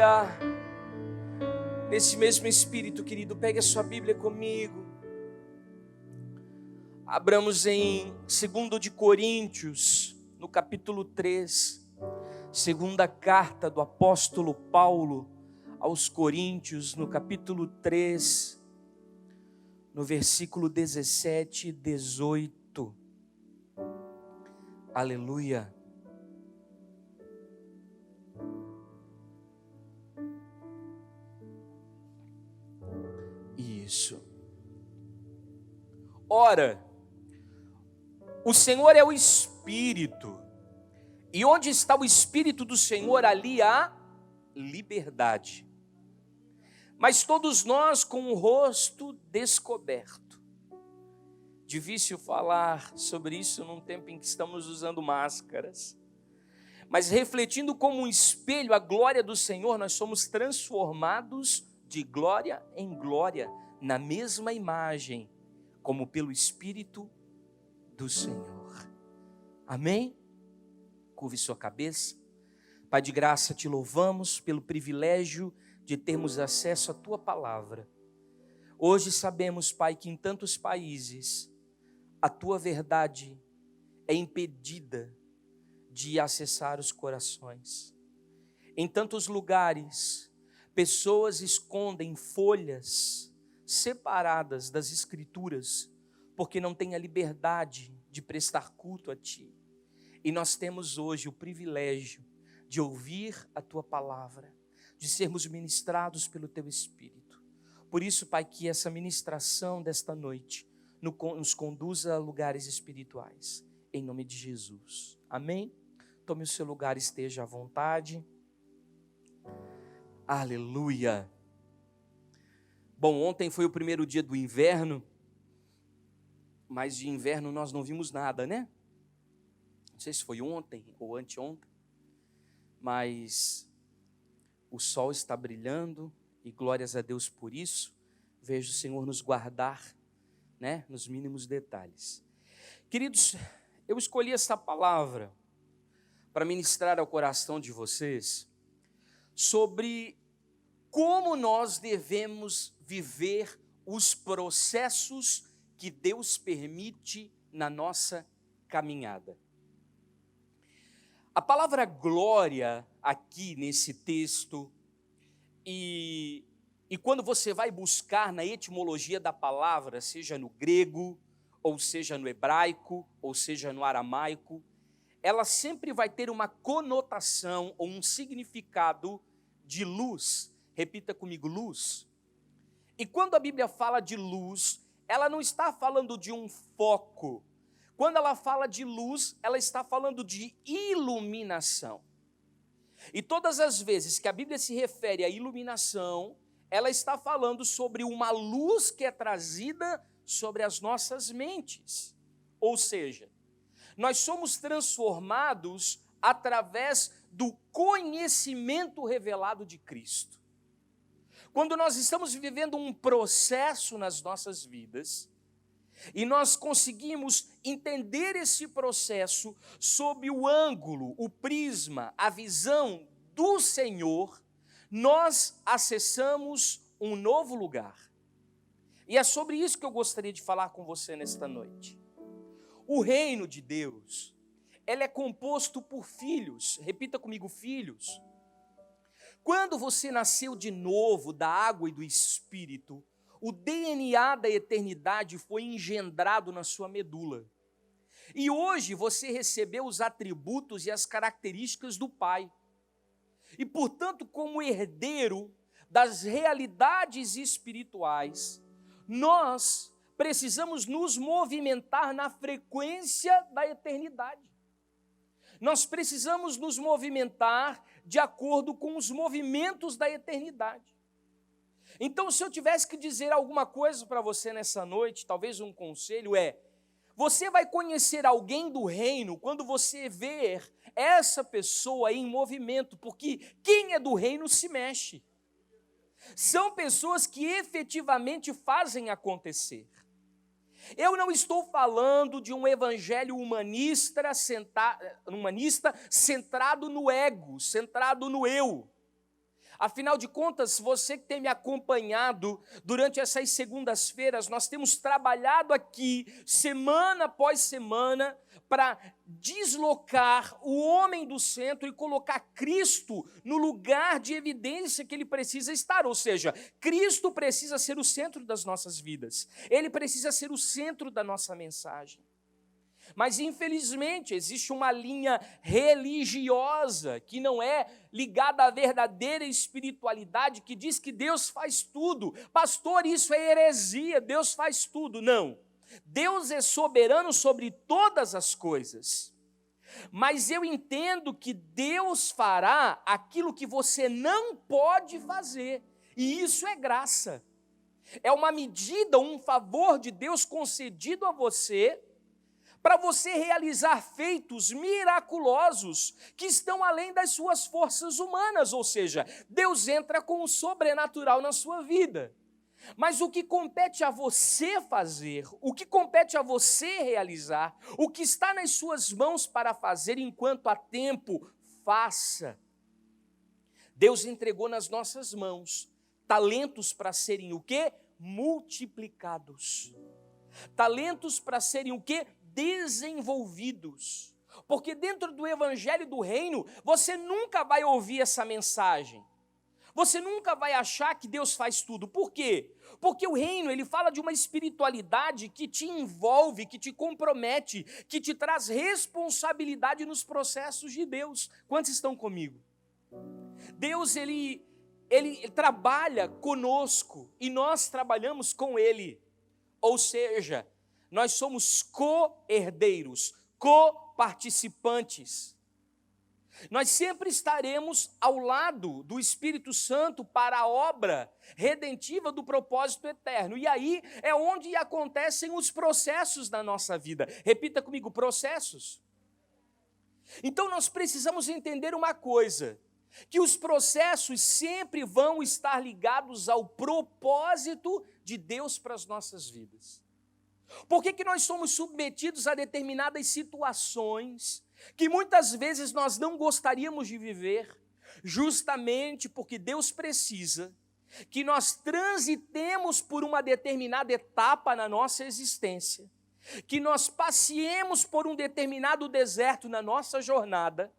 Aleluia. Nesse mesmo espírito, querido, pegue a sua Bíblia comigo. Abramos em 2 de Coríntios, no capítulo 3. Segunda carta do apóstolo Paulo aos Coríntios, no capítulo 3, no versículo 17 e 18. Aleluia. Isso. Ora, o Senhor é o Espírito, e onde está o Espírito do Senhor, ali há liberdade. Mas todos nós com o rosto descoberto. Difícil falar sobre isso num tempo em que estamos usando máscaras. Mas refletindo como um espelho a glória do Senhor, nós somos transformados de glória em glória, na mesma imagem, como pelo Espírito do Senhor. Amém? Curve sua cabeça. Pai de graça, te louvamos pelo privilégio de termos acesso à Tua Palavra. Hoje sabemos, Pai, que em tantos países a Tua verdade é impedida de acessar os corações. Em tantos lugares, pessoas escondem folhas separadas das Escrituras, porque não têm a liberdade de prestar culto a Ti. E nós temos hoje o privilégio de ouvir a Tua Palavra, de sermos ministrados pelo Teu Espírito. Por isso, Pai, que essa ministração desta noite nos conduza a lugares espirituais, em nome de Jesus. Amém? Tome o seu lugar, esteja à vontade. Aleluia. Bom, ontem foi o primeiro dia do inverno, mas de inverno nós não vimos nada, né? Não sei se foi ontem ou anteontem, mas o sol está brilhando e glórias a Deus por isso. Vejo o Senhor nos guardar, né, nos mínimos detalhes. Queridos, eu escolhi essa palavra para ministrar ao coração de vocês sobre como nós devemos viver os processos que Deus permite na nossa caminhada. A palavra glória aqui nesse texto, e quando você vai buscar na etimologia da palavra, seja no grego, ou seja no hebraico, ou seja no aramaico, ela sempre vai ter uma conotação ou um significado de luz. Repita comigo, luz. E quando a Bíblia fala de luz, ela não está falando de um foco. Quando ela fala de luz, ela está falando de iluminação. E todas as vezes que a Bíblia se refere à iluminação, ela está falando sobre uma luz que é trazida sobre as nossas mentes. Ou seja, nós somos transformados através do conhecimento revelado de Cristo. Quando nós estamos vivendo um processo nas nossas vidas, e nós conseguimos entender esse processo sob o ângulo, o prisma, a visão do Senhor, nós acessamos um novo lugar. E é sobre isso que eu gostaria de falar com você nesta noite. O reino de Deus, ele é composto por filhos. Repita comigo, filhos. Quando você nasceu de novo da água e do Espírito, o DNA da eternidade foi engendrado na sua medula. E hoje você recebeu os atributos e as características do Pai. E, portanto, como herdeiro das realidades espirituais, nós precisamos nos movimentar na frequência da eternidade. Nós precisamos nos movimentar de acordo com os movimentos da eternidade. Então, se eu tivesse que dizer alguma coisa para você nessa noite, talvez um conselho você vai conhecer alguém do reino quando você ver essa pessoa em movimento, porque quem é do reino se mexe. São pessoas que efetivamente fazem acontecer. Eu não estou falando de um evangelho humanista centrado no ego, centrado no eu. Afinal de contas, você que tem me acompanhado durante essas segundas-feiras, nós temos trabalhado aqui, semana após semana, para deslocar o homem do centro e colocar Cristo no lugar de evidência que ele precisa estar. Ou seja, Cristo precisa ser o centro das nossas vidas. Ele precisa ser o centro da nossa mensagem. Mas, infelizmente, existe uma linha religiosa que não é ligada à verdadeira espiritualidade, que diz que Deus faz tudo. Pastor, isso é heresia, Deus faz tudo. Não. Deus é soberano sobre todas as coisas. Mas eu entendo que Deus fará aquilo que você não pode fazer. E isso é graça. É uma medida, um favor de Deus concedido a você, para você realizar feitos miraculosos que estão além das suas forças humanas, ou seja, Deus entra com o sobrenatural na sua vida. Mas o que compete a você fazer, o que compete a você realizar, o que está nas suas mãos para fazer enquanto há tempo, faça. Deus entregou nas nossas mãos talentos para serem o quê? Multiplicados. Talentos para serem o quê? Desenvolvidos, porque dentro do evangelho do reino, você nunca vai ouvir essa mensagem, você nunca vai achar que Deus faz tudo. Por quê? Porque o reino, ele fala de uma espiritualidade que te envolve, que te compromete, que te traz responsabilidade nos processos de Deus. Quantos estão comigo? Deus, ele trabalha conosco e nós trabalhamos com Ele, ou seja, nós somos co-herdeiros, co-participantes. Nós sempre estaremos ao lado do Espírito Santo para a obra redentiva do propósito eterno. E aí é onde acontecem os processos da nossa vida. Repita comigo, processos. Então nós precisamos entender uma coisa, que os processos sempre vão estar ligados ao propósito de Deus para as nossas vidas. Por que nós somos submetidos a determinadas situações que muitas vezes nós não gostaríamos de viver? Justamente porque Deus precisa que nós transitemos por uma determinada etapa na nossa existência, que nós passeemos por um determinado deserto na nossa jornada,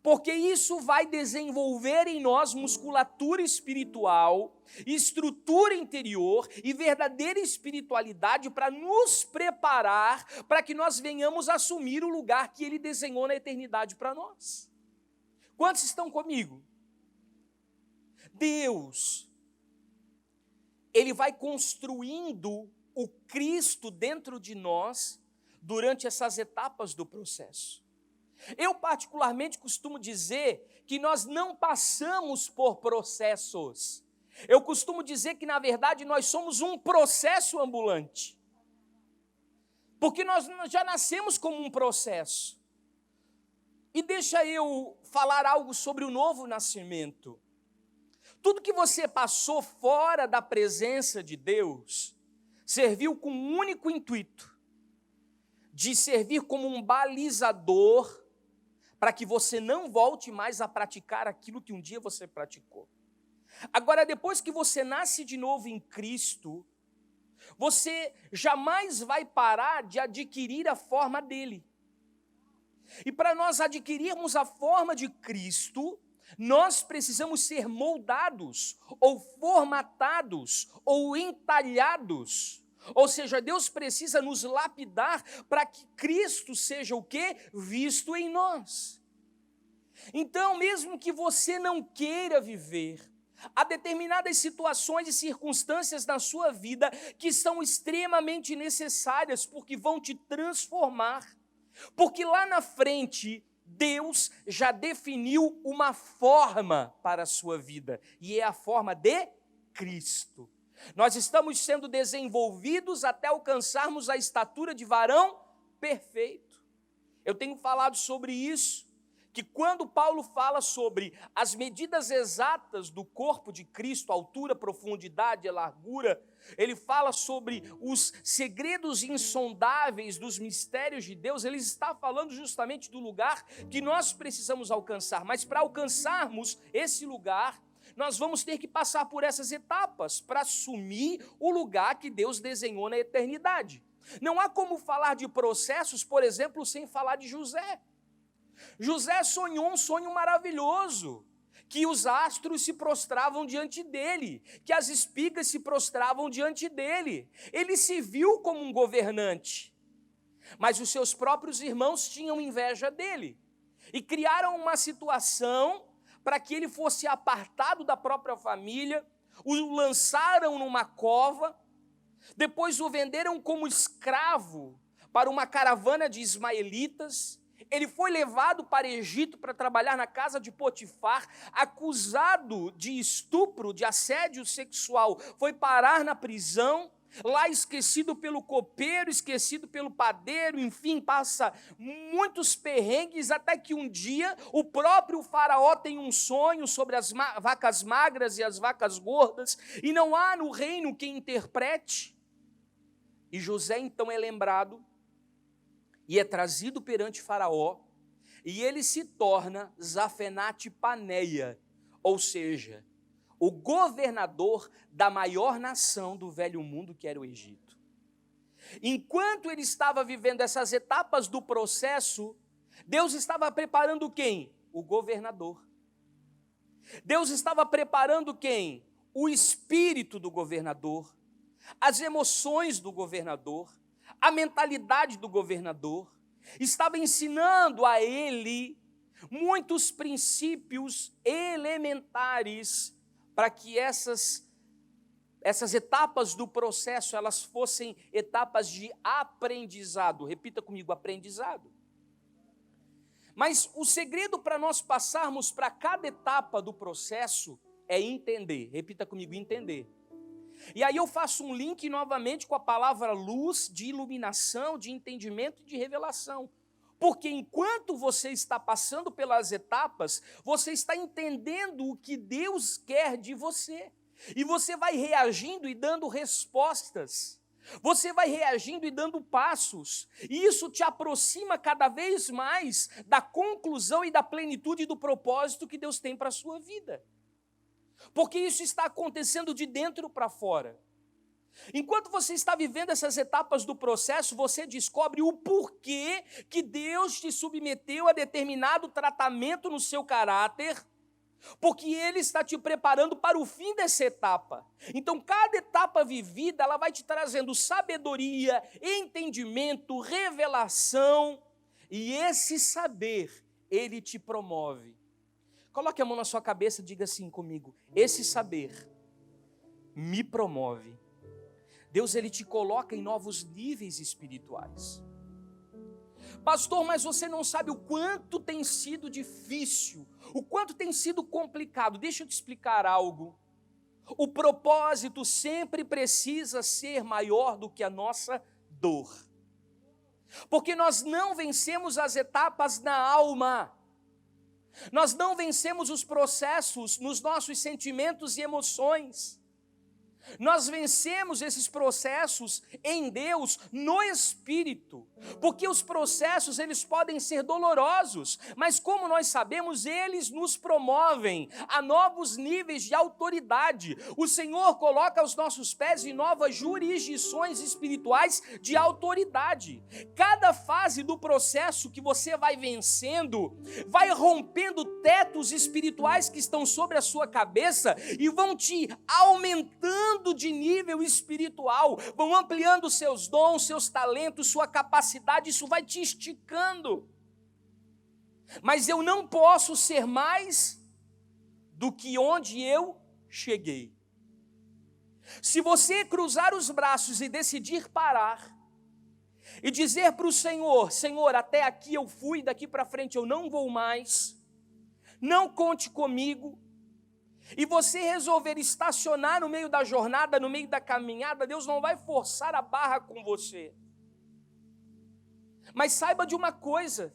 porque isso vai desenvolver em nós musculatura espiritual, estrutura interior e verdadeira espiritualidade para nos preparar para que nós venhamos assumir o lugar que Ele desenhou na eternidade para nós. Quantos estão comigo? Deus, Ele vai construindo o Cristo dentro de nós durante essas etapas do processo. Eu particularmente costumo dizer que nós não passamos por processos. Eu costumo dizer que, na verdade, nós somos um processo ambulante. Porque nós já nascemos como um processo. E deixa eu falar algo sobre o novo nascimento. Tudo que você passou fora da presença de Deus serviu com um único intuito, de servir como um balizador para que você não volte mais a praticar aquilo que um dia você praticou. Agora, depois que você nasce de novo em Cristo, você jamais vai parar de adquirir a forma dele. E para nós adquirirmos a forma de Cristo, nós precisamos ser moldados, ou formatados, ou entalhados. Ou seja, Deus precisa nos lapidar para que Cristo seja o quê? Visto em nós. Então, mesmo que você não queira viver, há determinadas situações e circunstâncias na sua vida que são extremamente necessárias, porque vão te transformar. Porque lá na frente, Deus já definiu uma forma para a sua vida, e é a forma de Cristo. Nós estamos sendo desenvolvidos até alcançarmos a estatura de varão perfeito. Eu tenho falado sobre isso, que quando Paulo fala sobre as medidas exatas do corpo de Cristo, altura, profundidade e largura, ele fala sobre os segredos insondáveis dos mistérios de Deus, ele está falando justamente do lugar que nós precisamos alcançar. Mas para alcançarmos esse lugar, nós vamos ter que passar por essas etapas para assumir o lugar que Deus desenhou na eternidade. Não há como falar de processos, por exemplo, sem falar de José. José sonhou um sonho maravilhoso, que os astros se prostravam diante dele, que as espigas se prostravam diante dele. Ele se viu como um governante, mas os seus próprios irmãos tinham inveja dele e criaram uma situação para que ele fosse apartado da própria família, o lançaram numa cova, depois o venderam como escravo para uma caravana de ismaelitas. Ele foi levado para Egito para trabalhar na casa de Potifar, acusado de estupro, de assédio sexual, foi parar na prisão, lá esquecido pelo copeiro, esquecido pelo padeiro, enfim, passa muitos perrengues, até que um dia o próprio faraó tem um sonho sobre as vacas magras e as vacas gordas, e não há no reino quem interprete. E José então é lembrado, e é trazido perante Faraó, e ele se torna Zafenate Paneia, ou seja, o governador da maior nação do velho mundo, que era o Egito. Enquanto ele estava vivendo essas etapas do processo, Deus estava preparando quem? O governador. Deus estava preparando quem? O espírito do governador, as emoções do governador, a mentalidade do governador. Estava ensinando a ele muitos princípios elementares para que essas etapas do processo, elas fossem etapas de aprendizado. Repita comigo, aprendizado. Mas o segredo para nós passarmos para cada etapa do processo é entender. Repita comigo, entender. E aí eu faço um link novamente com a palavra luz, de iluminação, de entendimento e de revelação. Porque enquanto você está passando pelas etapas, você está entendendo o que Deus quer de você. E você vai reagindo e dando respostas. Você vai reagindo e dando passos. E isso te aproxima cada vez mais da conclusão e da plenitude do propósito que Deus tem para a sua vida. Porque isso está acontecendo de dentro para fora. Enquanto você está vivendo essas etapas do processo, você descobre o porquê que Deus te submeteu a determinado tratamento no seu caráter, porque Ele está te preparando para o fim dessa etapa. Então, cada etapa vivida, ela vai te trazendo sabedoria, entendimento, revelação, e esse saber, ele te promove. Coloque a mão na sua cabeça e diga assim comigo: esse saber me promove. Deus, ele te coloca em novos níveis espirituais. Pastor, mas você não sabe o quanto tem sido difícil, o quanto tem sido complicado. Deixa eu te explicar algo. O propósito sempre precisa ser maior do que a nossa dor. Porque nós não vencemos as etapas na alma. Nós não vencemos os processos nos nossos sentimentos e emoções. Nós vencemos esses processos em Deus, no Espírito, porque os processos, eles podem ser dolorosos, mas como nós sabemos, eles nos promovem a novos níveis de autoridade. O Senhor coloca os nossos pés em novas jurisdições espirituais de autoridade. Cada fase do processo que você vai vencendo, vai rompendo tetos espirituais que estão sobre a sua cabeça e vão te aumentando de nível espiritual, vão ampliando seus dons, seus talentos, sua capacidade, isso vai te esticando. Mas eu não posso ser mais do que onde eu cheguei. Se você cruzar os braços e decidir parar, e dizer para o Senhor: Senhor, até aqui eu fui, daqui para frente eu não vou mais, não conte comigo, e você resolver estacionar no meio da jornada, no meio da caminhada, Deus não vai forçar a barra com você. Mas saiba de uma coisa: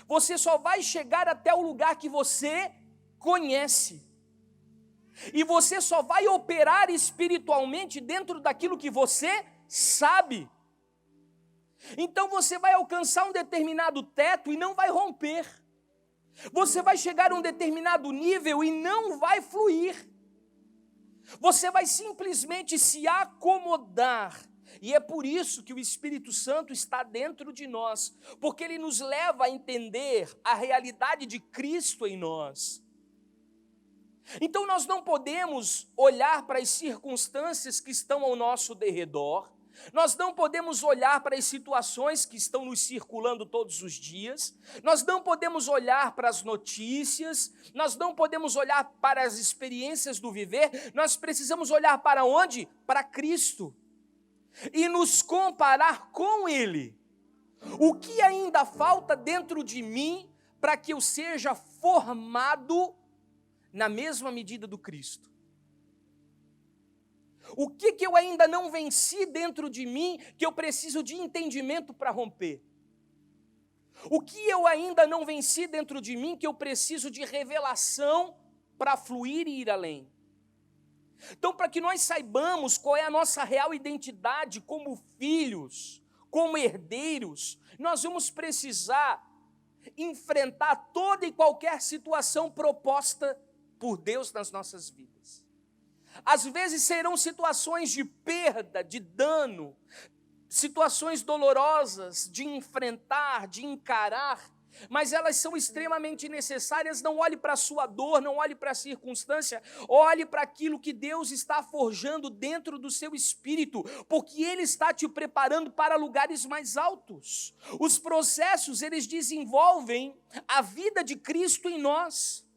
você só vai chegar até o lugar que você conhece. E você só vai operar espiritualmente dentro daquilo que você sabe. Então você vai alcançar um determinado teto e não vai romper. Você vai chegar a um determinado nível e não vai fluir. Você vai simplesmente se acomodar. E é por isso que o Espírito Santo está dentro de nós, porque ele nos leva a entender a realidade de Cristo em nós. Então nós não podemos olhar para as circunstâncias que estão ao nosso derredor, nós não podemos olhar para as situações que estão nos circulando todos os dias, nós não podemos olhar para as notícias, nós não podemos olhar para as experiências do viver, nós precisamos olhar para onde? Para Cristo. E nos comparar com Ele. O que ainda falta dentro de mim para que eu seja formado na mesma medida do Cristo? O que eu ainda não venci dentro de mim que eu preciso de entendimento para romper? O que eu ainda não venci dentro de mim que eu preciso de revelação para fluir e ir além? Então, para que nós saibamos qual é a nossa real identidade como filhos, como herdeiros, nós vamos precisar enfrentar toda e qualquer situação proposta por Deus nas nossas vidas. Às vezes serão situações de perda, de dano, situações dolorosas de enfrentar, de encarar, mas elas são extremamente necessárias. Não olhe para a sua dor, não olhe para a circunstância, olhe para aquilo que Deus está forjando dentro do seu espírito, porque Ele está te preparando para lugares mais altos. Os processos, eles desenvolvem a vida de Cristo em nós.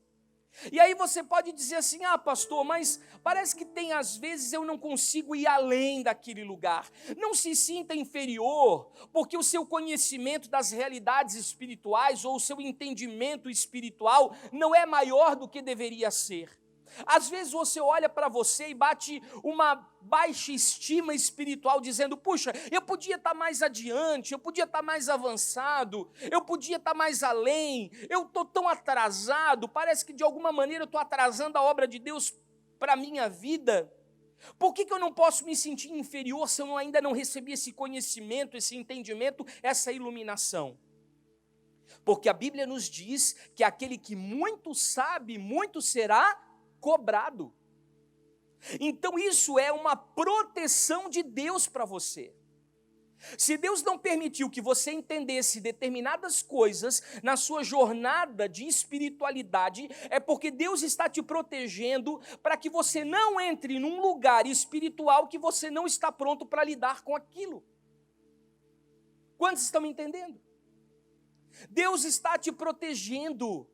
E aí você pode dizer assim: pastor, mas parece que tem às vezes eu não consigo ir além daquele lugar. Não se sinta inferior, porque o seu conhecimento das realidades espirituais ou o seu entendimento espiritual não é maior do que deveria ser. Às vezes você olha para você e bate uma baixa estima espiritual, dizendo: puxa, eu podia estar mais adiante, eu podia estar mais avançado, eu podia estar mais além, eu estou tão atrasado, parece que de alguma maneira eu estou atrasando a obra de Deus para a minha vida. Por que eu não posso me sentir inferior se eu ainda não recebi esse conhecimento, esse entendimento, essa iluminação? Porque a Bíblia nos diz que aquele que muito sabe, muito será cobrado. Então isso é uma proteção de Deus para você. Se Deus não permitiu que você entendesse determinadas coisas na sua jornada de espiritualidade, é porque Deus está te protegendo para que você não entre num lugar espiritual que você não está pronto para lidar com aquilo. Quantos estão me entendendo? Deus está te protegendo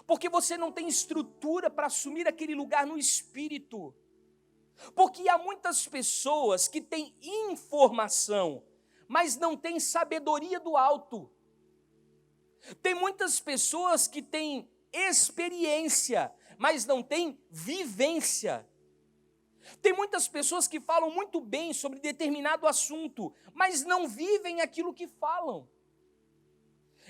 porque você não tem estrutura para assumir aquele lugar no espírito. Porque há muitas pessoas que têm informação, mas não têm sabedoria do alto. Tem muitas pessoas que têm experiência, mas não têm vivência. Tem muitas pessoas que falam muito bem sobre determinado assunto, mas não vivem aquilo que falam.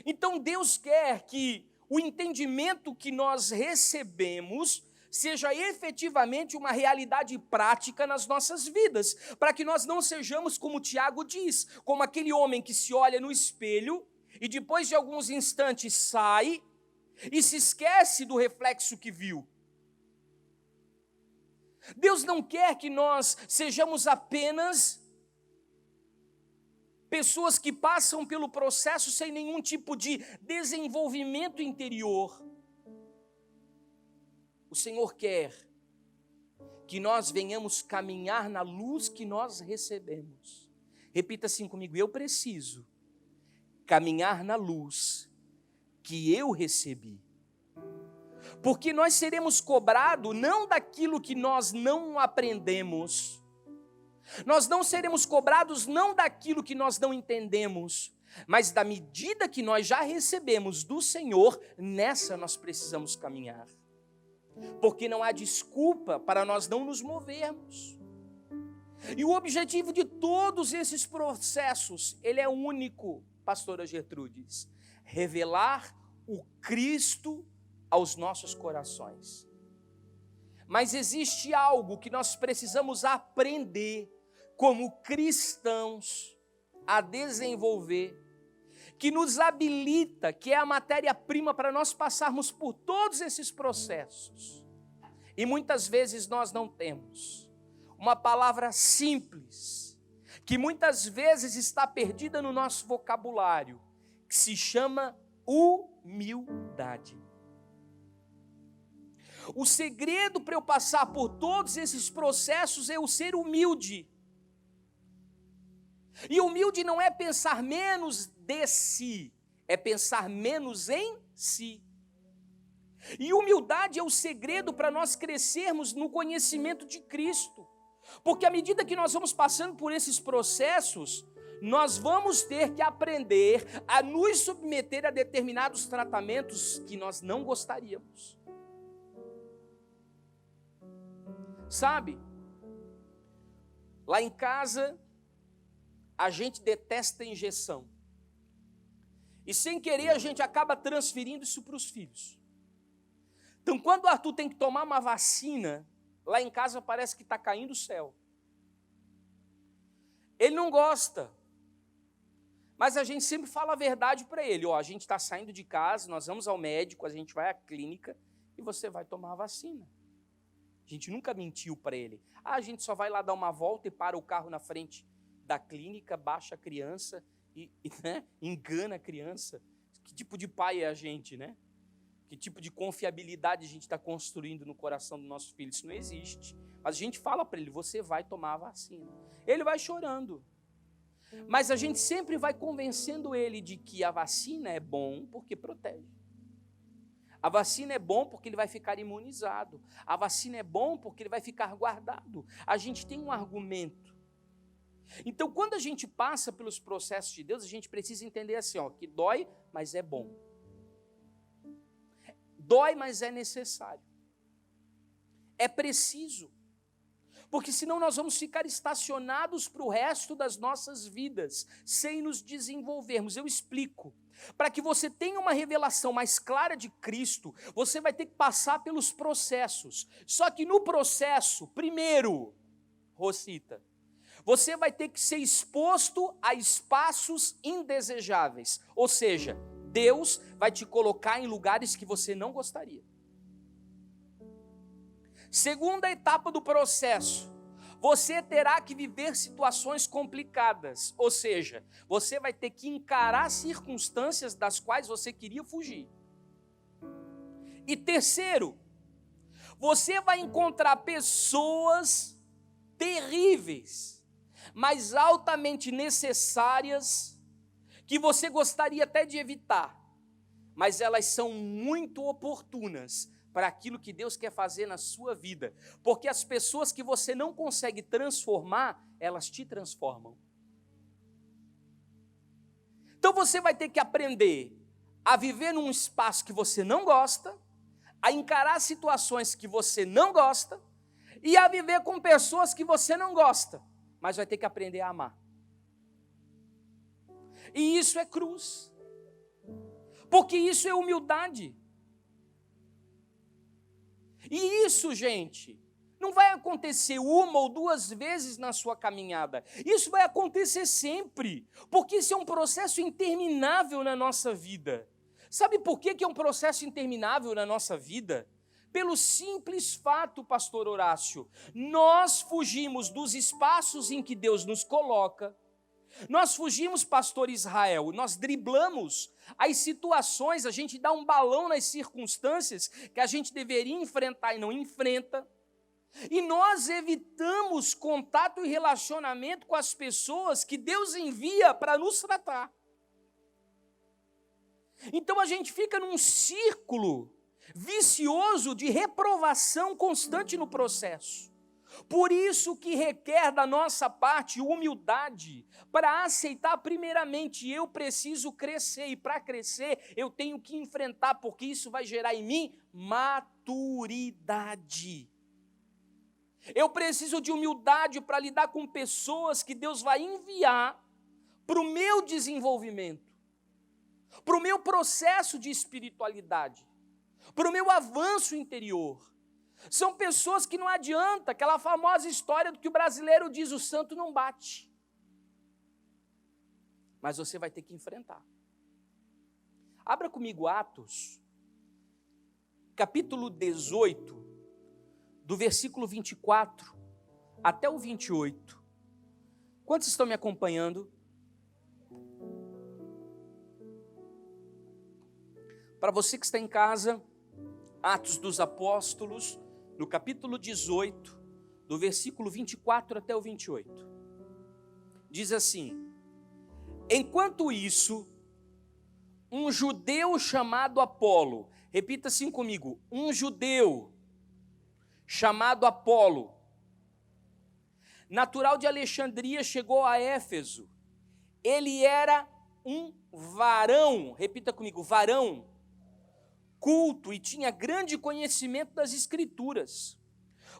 Então Deus quer que o entendimento que nós recebemos seja efetivamente uma realidade prática nas nossas vidas, para que nós não sejamos como Tiago diz, como aquele homem que se olha no espelho e depois de alguns instantes sai e se esquece do reflexo que viu. Deus não quer que nós sejamos apenas pessoas que passam pelo processo sem nenhum tipo de desenvolvimento interior. O Senhor quer que nós venhamos caminhar na luz que nós recebemos. Repita assim comigo: eu preciso caminhar na luz que eu recebi. Porque nós seremos cobrados não daquilo que nós não aprendemos. Nós não seremos cobrados não daquilo que nós não entendemos, mas da medida que nós já recebemos do Senhor, nessa nós precisamos caminhar. Porque não há desculpa para nós não nos movermos. E o objetivo de todos esses processos, ele é único, pastora Gertrudes: revelar o Cristo aos nossos corações. Mas existe algo que nós precisamos aprender como cristãos a desenvolver, que nos habilita, que é a matéria-prima para nós passarmos por todos esses processos. E muitas vezes nós não temos. Uma palavra simples, que muitas vezes está perdida no nosso vocabulário, que se chama humildade. O segredo para eu passar por todos esses processos é eu ser humilde. E humilde não é pensar menos de si, é pensar menos em si. E humildade é o segredo para nós crescermos no conhecimento de Cristo. Porque à medida que nós vamos passando por esses processos, nós vamos ter que aprender a nos submeter a determinados tratamentos que nós não gostaríamos. Sabe, lá em casa, a gente detesta injeção. E sem querer a gente acaba transferindo isso para os filhos. Então quando o Arthur tem que tomar uma vacina, lá em casa parece que está caindo o céu. Ele não gosta. Mas a gente sempre fala a verdade para ele. Ó, a gente está saindo de casa, nós vamos ao médico, a gente vai à clínica e você vai tomar a vacina. A gente nunca mentiu para ele. Ah, a gente só vai lá dar uma volta e para o carro na frente da clínica, baixa a criança e né, engana a criança. Que tipo de pai é a gente, né? Que tipo de confiabilidade a gente está construindo no coração do nosso filho? Isso não existe. Mas a gente fala para ele, você vai tomar a vacina. Ele vai chorando. Mas a gente sempre vai convencendo ele de que a vacina é bom porque protege. A vacina é bom porque ele vai ficar imunizado. A vacina é bom porque ele vai ficar guardado. A gente tem um argumento. Então, quando a gente passa pelos processos de Deus, a gente precisa entender assim, ó, que dói, mas é bom. Dói, mas é necessário. É preciso. Porque senão nós vamos ficar estacionados para o resto das nossas vidas, sem nos desenvolvermos. Eu explico. Para que você tenha uma revelação mais clara de Cristo, você vai ter que passar pelos processos. Só que no processo, primeiro, Rosita, você vai ter que ser exposto a espaços indesejáveis. Ou seja, Deus vai te colocar em lugares que você não gostaria. Segunda etapa do processo, você terá que viver situações complicadas, ou seja, você vai ter que encarar circunstâncias das quais você queria fugir. E terceiro, você vai encontrar pessoas terríveis, mas altamente necessárias, que você gostaria até de evitar, mas elas são muito oportunas para aquilo que Deus quer fazer na sua vida, porque as pessoas que você não consegue transformar, elas te transformam. Então você vai ter que aprender a viver num espaço que você não gosta, a encarar situações que você não gosta, e a viver com pessoas que você não gosta, mas vai ter que aprender a amar. E isso é cruz, porque isso é humildade. E isso, gente, não vai acontecer uma ou duas vezes na sua caminhada. Isso vai acontecer sempre, porque isso é um processo interminável na nossa vida. Sabe por que é um processo interminável na nossa vida? Pelo simples fato, pastor Horácio, nós fugimos dos espaços em que Deus nos coloca. Nós fugimos, pastor Israel, nós driblamos as situações, a gente dá um balão nas circunstâncias que a gente deveria enfrentar e não enfrenta. E nós evitamos contato e relacionamento com as pessoas que Deus envia para nos tratar. Então a gente fica num círculo vicioso de reprovação constante no processo. Por isso que requer da nossa parte humildade, para aceitar primeiramente, eu preciso crescer, e para crescer eu tenho que enfrentar, porque isso vai gerar em mim maturidade. Eu preciso de humildade para lidar com pessoas que Deus vai enviar para o meu desenvolvimento, para o meu processo de espiritualidade, para o meu avanço interior. São pessoas que não adianta, aquela famosa história do que o brasileiro diz, o santo não bate. Mas você vai ter que enfrentar. Abra comigo Atos, capítulo 18, do versículo 24 até o 28. Quantos estão me acompanhando? Para você que está em casa, Atos dos Apóstolos, no capítulo 18, do versículo 24 até o 28. Diz assim: enquanto isso, um judeu chamado Apolo, repita assim comigo, um judeu chamado Apolo, natural de Alexandria, chegou a Éfeso. Ele era um varão, repita comigo, varão, culto e tinha grande conhecimento das Escrituras.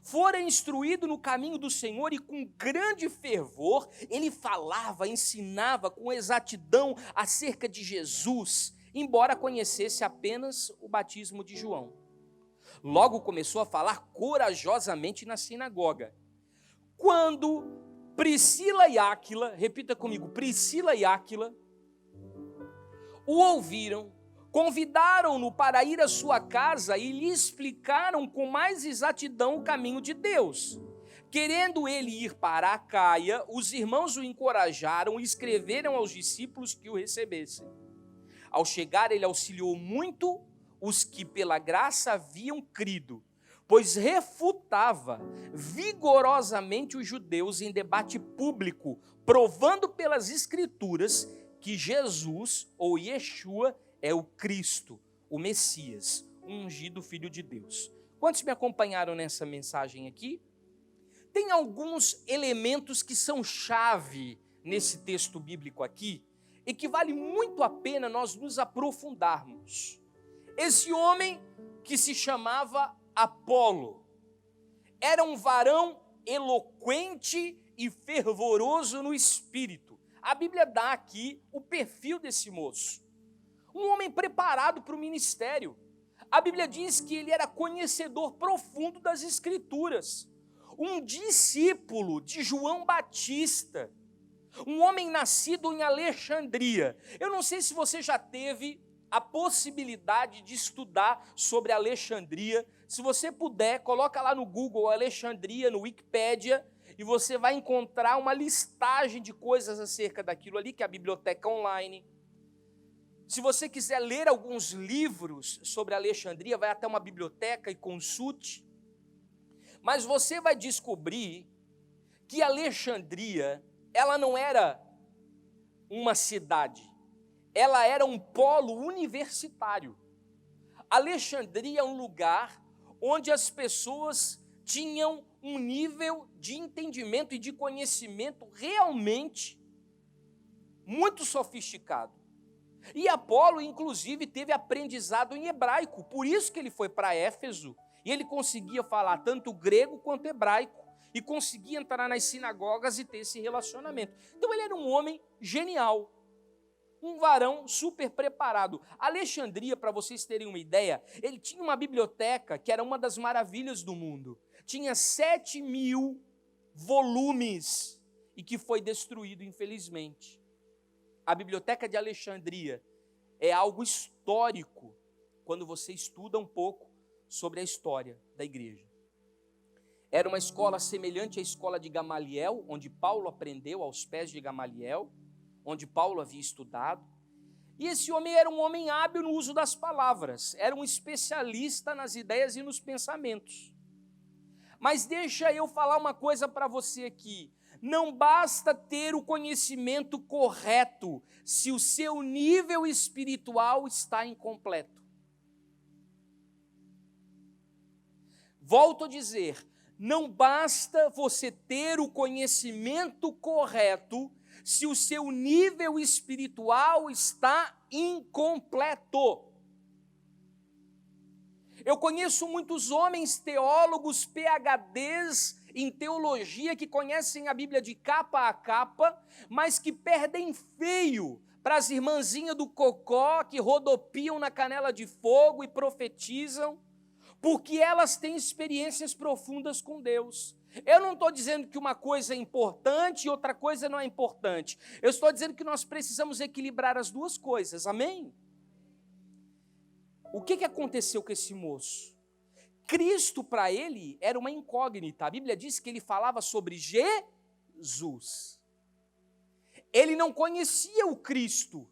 Fora instruído no caminho do Senhor e com grande fervor, ele falava, ensinava com exatidão acerca de Jesus, embora conhecesse apenas o batismo de João. Logo começou a falar corajosamente na sinagoga. Quando Priscila e Áquila, repita comigo, Priscila e Áquila, o ouviram, convidaram-no para ir à sua casa e lhe explicaram com mais exatidão o caminho de Deus. Querendo ele ir para a Caia, os irmãos o encorajaram e escreveram aos discípulos que o recebessem. Ao chegar, ele auxiliou muito os que pela graça haviam crido, pois refutava vigorosamente os judeus em debate público, provando pelas Escrituras que Jesus, ou Yeshua, é o Cristo, o Messias, o ungido Filho de Deus. Quantos me acompanharam nessa mensagem aqui? Tem alguns elementos que são chave nesse texto bíblico aqui e que vale muito a pena nós nos aprofundarmos. Esse homem que se chamava Apolo era um varão eloquente e fervoroso no espírito. A Bíblia dá aqui o perfil desse moço. Um homem preparado para o ministério. A Bíblia diz que ele era conhecedor profundo das Escrituras. Um discípulo de João Batista. Um homem nascido em Alexandria. Eu não sei se você já teve a possibilidade de estudar sobre Alexandria. Se você puder, coloca lá no Google Alexandria, no Wikipédia, e você vai encontrar uma listagem de coisas acerca daquilo ali, que é a biblioteca online. Se você quiser ler alguns livros sobre Alexandria, vai até uma biblioteca e consulte. Mas você vai descobrir que Alexandria, ela não era uma cidade, ela era um polo universitário. Alexandria é um lugar onde as pessoas tinham um nível de entendimento e de conhecimento realmente muito sofisticado. E Apolo, inclusive, teve aprendizado em hebraico, por isso que ele foi para Éfeso, e ele conseguia falar tanto grego quanto hebraico, e conseguia entrar nas sinagogas e ter esse relacionamento. Então ele era um homem genial, um varão super preparado. Alexandria, para vocês terem uma ideia, ele tinha uma biblioteca que era uma das maravilhas do mundo. Tinha 7.000 volumes e que foi destruído, infelizmente. A Biblioteca de Alexandria é algo histórico quando você estuda um pouco sobre a história da igreja. Era uma escola semelhante à escola de Gamaliel, onde Paulo aprendeu aos pés de Gamaliel, onde Paulo havia estudado. E esse homem era um homem hábil no uso das palavras, era um especialista nas ideias e nos pensamentos. Mas deixa eu falar uma coisa para você aqui. Não basta ter o conhecimento correto se o seu nível espiritual está incompleto. Volto a dizer, não basta você ter o conhecimento correto se o seu nível espiritual está incompleto. Eu conheço muitos homens teólogos, PhDs em teologia, que conhecem a Bíblia de capa a capa, mas que perdem feio para as irmãzinhas do cocó que rodopiam na canela de fogo e profetizam, porque elas têm experiências profundas com Deus. Eu não estou dizendo que uma coisa é importante e outra coisa não é importante. Eu estou dizendo que nós precisamos equilibrar as duas coisas, amém? o que aconteceu com esse moço? Cristo para ele era uma incógnita. A Bíblia diz que ele falava sobre Jesus. Ele não conhecia o Cristo.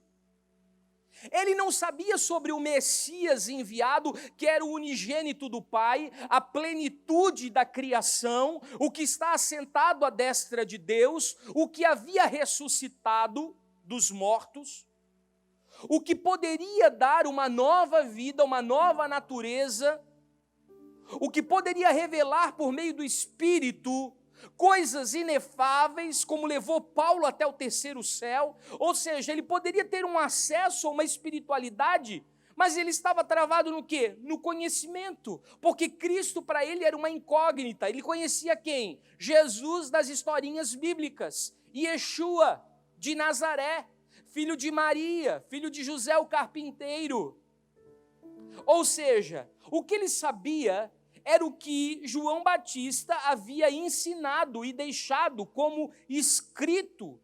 Ele não sabia sobre o Messias enviado, que era o unigênito do Pai, a plenitude da criação, o que está assentado à destra de Deus, o que havia ressuscitado dos mortos, o que poderia dar uma nova vida, uma nova natureza, o que poderia revelar por meio do Espírito coisas inefáveis, como levou Paulo até o terceiro céu. Ou seja, ele poderia ter um acesso a uma espiritualidade, mas ele estava travado no quê? No conhecimento, porque Cristo para ele era uma incógnita. Ele conhecia quem? Jesus das historinhas bíblicas, Yeshua de Nazaré, filho de Maria, filho de José o carpinteiro. Ou seja, o que ele sabia era o que João Batista havia ensinado e deixado como escrito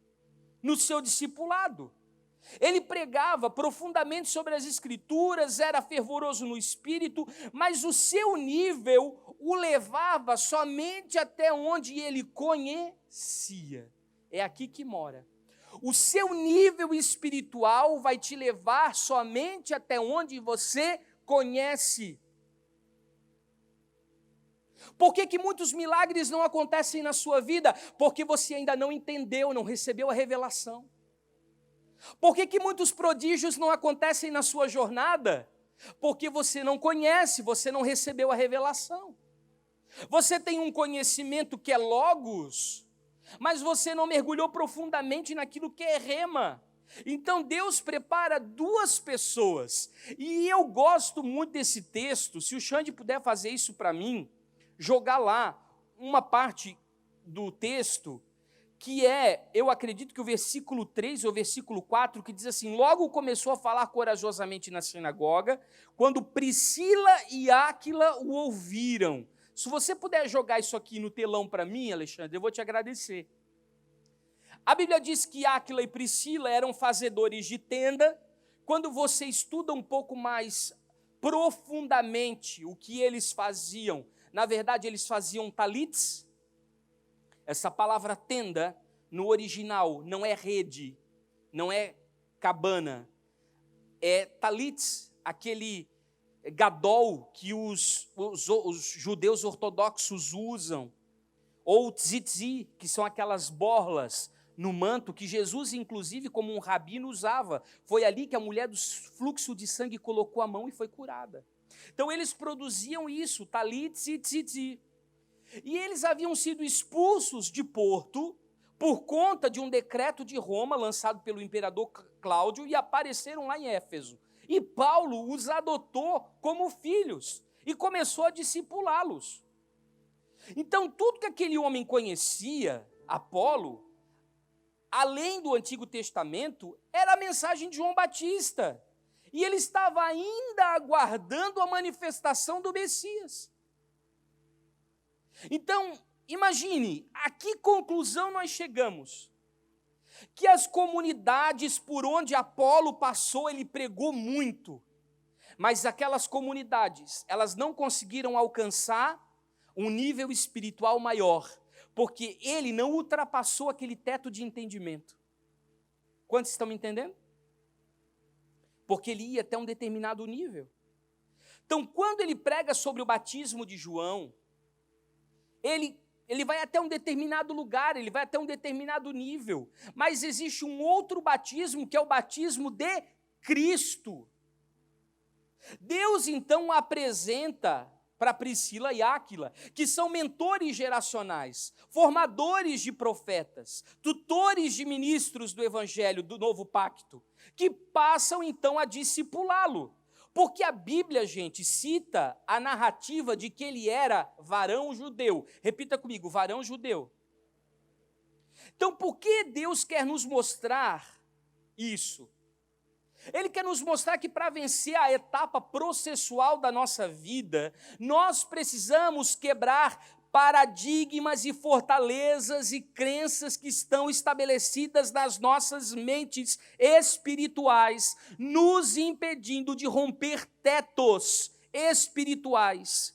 no seu discipulado. Ele pregava profundamente sobre as Escrituras, era fervoroso no Espírito, mas o seu nível o levava somente até onde ele conhecia. É aqui que mora. O seu nível espiritual vai te levar somente até onde você conhece. Por que muitos milagres não acontecem na sua vida? Porque você ainda não entendeu, não recebeu a revelação. Por que muitos prodígios não acontecem na sua jornada? Porque você não conhece, você não recebeu a revelação. Você tem um conhecimento que é logos, mas você não mergulhou profundamente naquilo que é rema. Então Deus prepara duas pessoas. E eu gosto muito desse texto. Se o Xande puder fazer isso para mim, jogar lá uma parte do texto, que é, eu acredito que o versículo 3 ou o versículo 4, que diz assim: logo começou a falar corajosamente na sinagoga, quando Priscila e Áquila o ouviram. Se você puder jogar isso aqui no telão para mim, Alexandre, eu vou te agradecer. A Bíblia diz que Áquila e Priscila eram fazedores de tenda. Quando você estuda um pouco mais profundamente o que eles faziam, na verdade eles faziam talits. Essa palavra tenda, no original, não é rede, não é cabana, é talits, aquele gadol que os judeus ortodoxos usam, ou tzitzi, que são aquelas borlas no manto que Jesus, inclusive, como um rabino, usava. Foi ali que a mulher do fluxo de sangue colocou a mão e foi curada. Então eles produziam isso, talits e tzitzi. E eles haviam sido expulsos de Porto por conta de um decreto de Roma lançado pelo imperador Cláudio e apareceram lá em Éfeso. E Paulo os adotou como filhos e começou a discipulá-los. Então tudo que aquele homem conhecia, Apolo, além do Antigo Testamento, era a mensagem de João Batista. E ele estava ainda aguardando a manifestação do Messias. Então, imagine, a que conclusão nós chegamos? Que as comunidades por onde Apolo passou, ele pregou muito, mas aquelas comunidades, elas não conseguiram alcançar um nível espiritual maior, porque ele não ultrapassou aquele teto de entendimento. Quantos estão me entendendo? Porque ele ia até um determinado nível. Então, quando ele prega sobre o batismo de João, ele vai até um determinado lugar, ele vai até um determinado nível, mas existe um outro batismo, que é o batismo de Cristo. Deus, então, apresenta para Priscila e Áquila, que são mentores geracionais, formadores de profetas, tutores de ministros do Evangelho, do Novo Pacto, que passam, então, a discipulá-lo. Porque a Bíblia, gente, cita a narrativa de que ele era varão judeu. Repita comigo, varão judeu. Então, por que Deus quer nos mostrar isso? Ele quer nos mostrar que para vencer a etapa processual da nossa vida, nós precisamos quebrar paradigmas e fortalezas e crenças que estão estabelecidas nas nossas mentes espirituais, nos impedindo de romper tetos espirituais.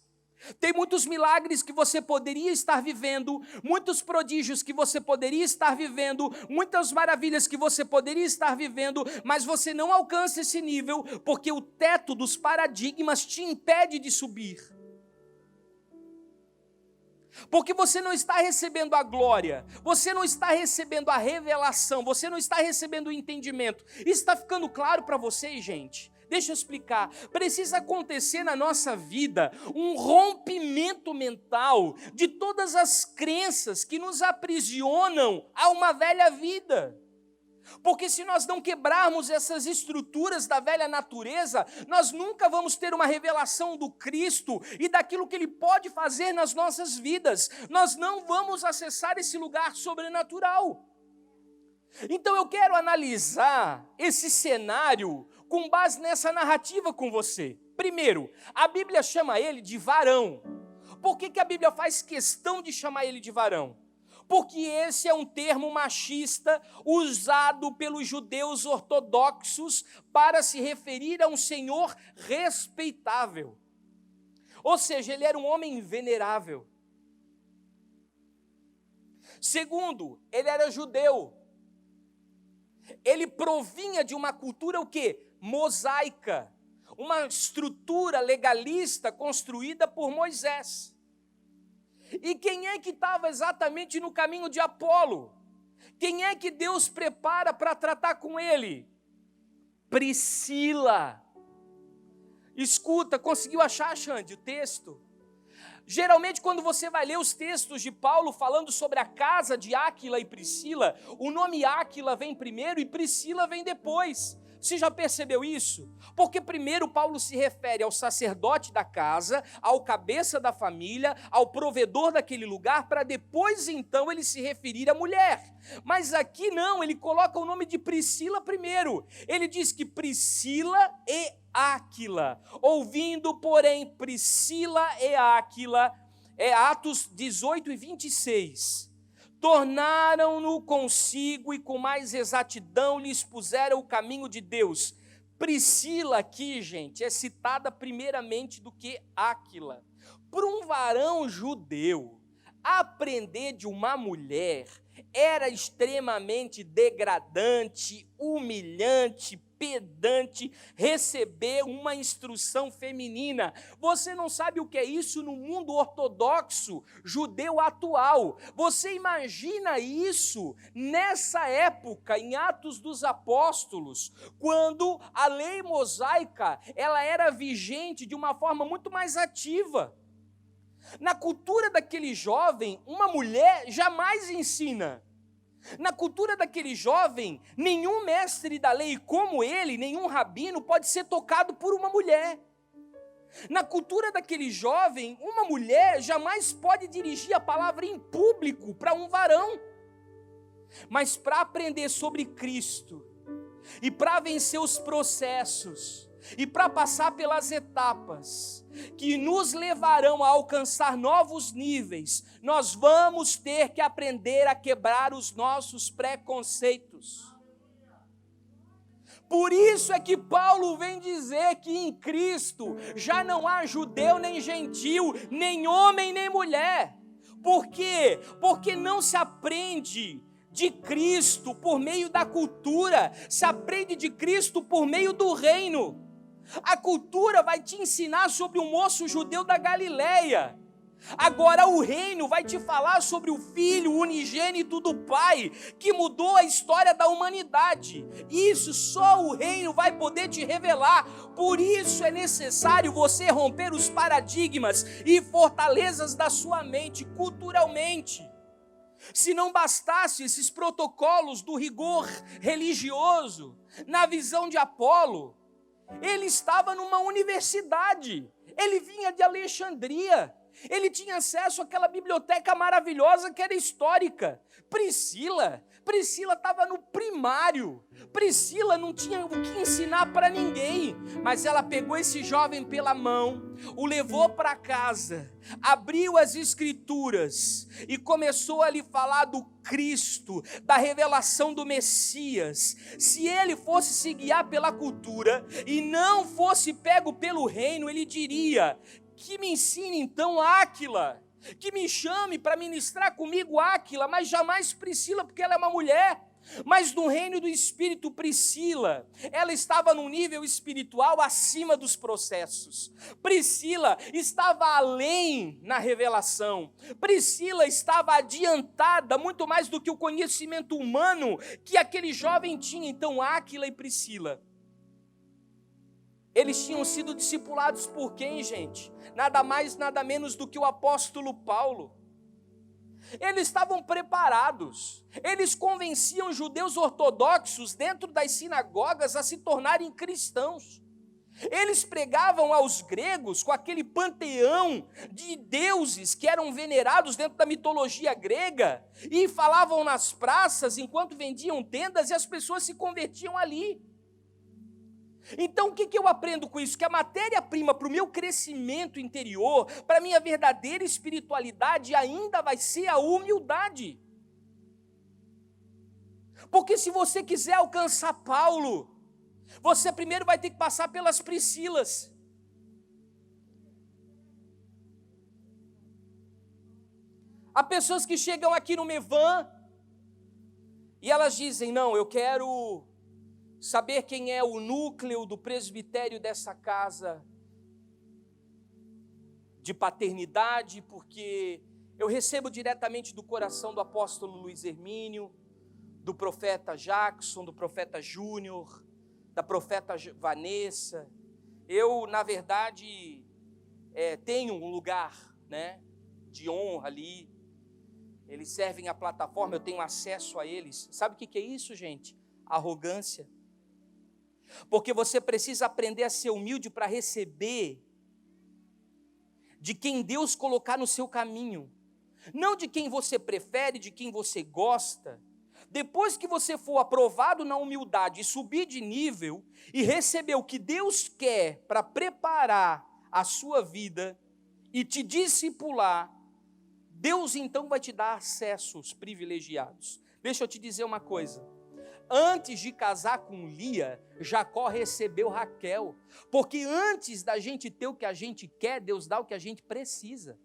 Tem muitos milagres que você poderia estar vivendo, muitos prodígios que você poderia estar vivendo, muitas maravilhas que você poderia estar vivendo, mas você não alcança esse nível, porque o teto dos paradigmas te impede de subir. Porque você não está recebendo a glória, você não está recebendo a revelação, você não está recebendo o entendimento. Isso está ficando claro para vocês, gente? Deixa eu explicar. Precisa acontecer na nossa vida um rompimento mental de todas as crenças que nos aprisionam a uma velha vida. Porque se nós não quebrarmos essas estruturas da velha natureza, nós nunca vamos ter uma revelação do Cristo e daquilo que Ele pode fazer nas nossas vidas. Nós não vamos acessar esse lugar sobrenatural. Então eu quero analisar esse cenário com base nessa narrativa com você. Primeiro, a Bíblia chama ele de varão. Por que a Bíblia faz questão de chamar ele de varão? Porque esse é um termo machista usado pelos judeus ortodoxos para se referir a um senhor respeitável. Ou seja, ele era um homem venerável. Segundo, ele era judeu. Ele provinha de uma cultura o quê? Mosaica. Uma estrutura legalista construída por Moisés. E quem é que estava exatamente no caminho de Apolo? Quem é que Deus prepara para tratar com ele? Priscila. Escuta, conseguiu achar, Xande, o texto? Geralmente, quando você vai ler os textos de Paulo falando sobre a casa de Áquila e Priscila, o nome Áquila vem primeiro e Priscila vem depois. Você já percebeu isso? Porque primeiro Paulo se refere ao sacerdote da casa, ao cabeça da família, ao provedor daquele lugar, para depois então ele se referir à mulher. Mas aqui não, ele coloca o nome de Priscila primeiro. Ele diz que Priscila e Áquila. Ouvindo, porém, Priscila e Áquila, Atos 18 e 26. Tornaram-no consigo e com mais exatidão lhe expuseram o caminho de Deus. Priscila aqui, gente, é citada primeiramente do que Áquila. Para um varão judeu, aprender de uma mulher era extremamente degradante, humilhante, pedante, receber uma instrução feminina. Você não sabe o que é isso no mundo ortodoxo judeu atual. Você imagina isso nessa época, em Atos dos Apóstolos, quando a lei mosaica ela era vigente de uma forma muito mais ativa. Na cultura daquele jovem, uma mulher jamais ensina. Na cultura daquele jovem, nenhum mestre da lei como ele, nenhum rabino pode ser tocado por uma mulher. Na cultura daquele jovem, uma mulher jamais pode dirigir a palavra em público para um varão. Mas para aprender sobre Cristo, e para vencer os processos, e para passar pelas etapas que nos levarão a alcançar novos níveis, nós vamos ter que aprender a quebrar os nossos preconceitos. Por isso é que Paulo vem dizer que em Cristo já não há judeu nem gentil, nem homem nem mulher. Por quê? Porque não se aprende de Cristo por meio da cultura, se aprende de Cristo por meio do reino. A cultura vai te ensinar sobre o moço judeu da Galileia. Agora o reino vai te falar sobre o Filho unigênito do Pai, que mudou a história da humanidade. Isso só o reino vai poder te revelar. Por isso é necessário você romper os paradigmas e fortalezas da sua mente culturalmente. Se não bastasse esses protocolos do rigor religioso, na visão de Apolo, ele estava numa universidade, ele vinha de Alexandria, ele tinha acesso àquela biblioteca maravilhosa que era histórica. Priscila Priscila estava no primário. Priscila não tinha o que ensinar para ninguém, mas ela pegou esse jovem pela mão, o levou para casa, abriu as escrituras e começou a lhe falar do Cristo, da revelação do Messias. Se ele fosse se guiar pela cultura e não fosse pego pelo reino, ele diria: que me ensine então Áquila, que me chame para ministrar comigo Áquila, mas jamais Priscila, porque ela é uma mulher. Mas no reino do Espírito, Priscila, ela estava num nível espiritual acima dos processos. Priscila estava além na revelação. Priscila estava adiantada muito mais do que o conhecimento humano que aquele jovem tinha. Então, Áquila e Priscila, eles tinham sido discipulados por quem, gente? Nada mais, nada menos do que o apóstolo Paulo. Eles estavam preparados, eles convenciam judeus ortodoxos dentro das sinagogas a se tornarem cristãos. Eles pregavam aos gregos com aquele panteão de deuses que eram venerados dentro da mitologia grega e falavam nas praças enquanto vendiam tendas e as pessoas se convertiam ali. Então o que eu aprendo com isso? Que a matéria-prima para o meu crescimento interior, para a minha verdadeira espiritualidade, ainda vai ser a humildade. Porque se você quiser alcançar Paulo, você primeiro vai ter que passar pelas Priscilas. Há pessoas que chegam aqui no Mevan e elas dizem: não, eu quero saber quem é o núcleo do presbitério dessa casa de paternidade, porque eu recebo diretamente do coração do apóstolo Luiz Hermínio, do profeta Jackson, do profeta Júnior, da profeta Vanessa. Eu, na verdade, tenho um lugar, né, de honra ali. Eles servem a plataforma, eu tenho acesso a eles. Sabe o que é isso, gente? Arrogância. Porque você precisa aprender a ser humilde para receber de quem Deus colocar no seu caminho, não de quem você prefere, de quem você gosta. Depois que você for aprovado na humildade e subir de nível e receber o que Deus quer para preparar a sua vida e te discipular, Deus então vai te dar acessos privilegiados. Deixa eu te dizer uma coisa. Antes de casar com Lia, Jacó recebeu Raquel, porque antes da gente ter o que a gente quer, Deus dá o que a gente precisa.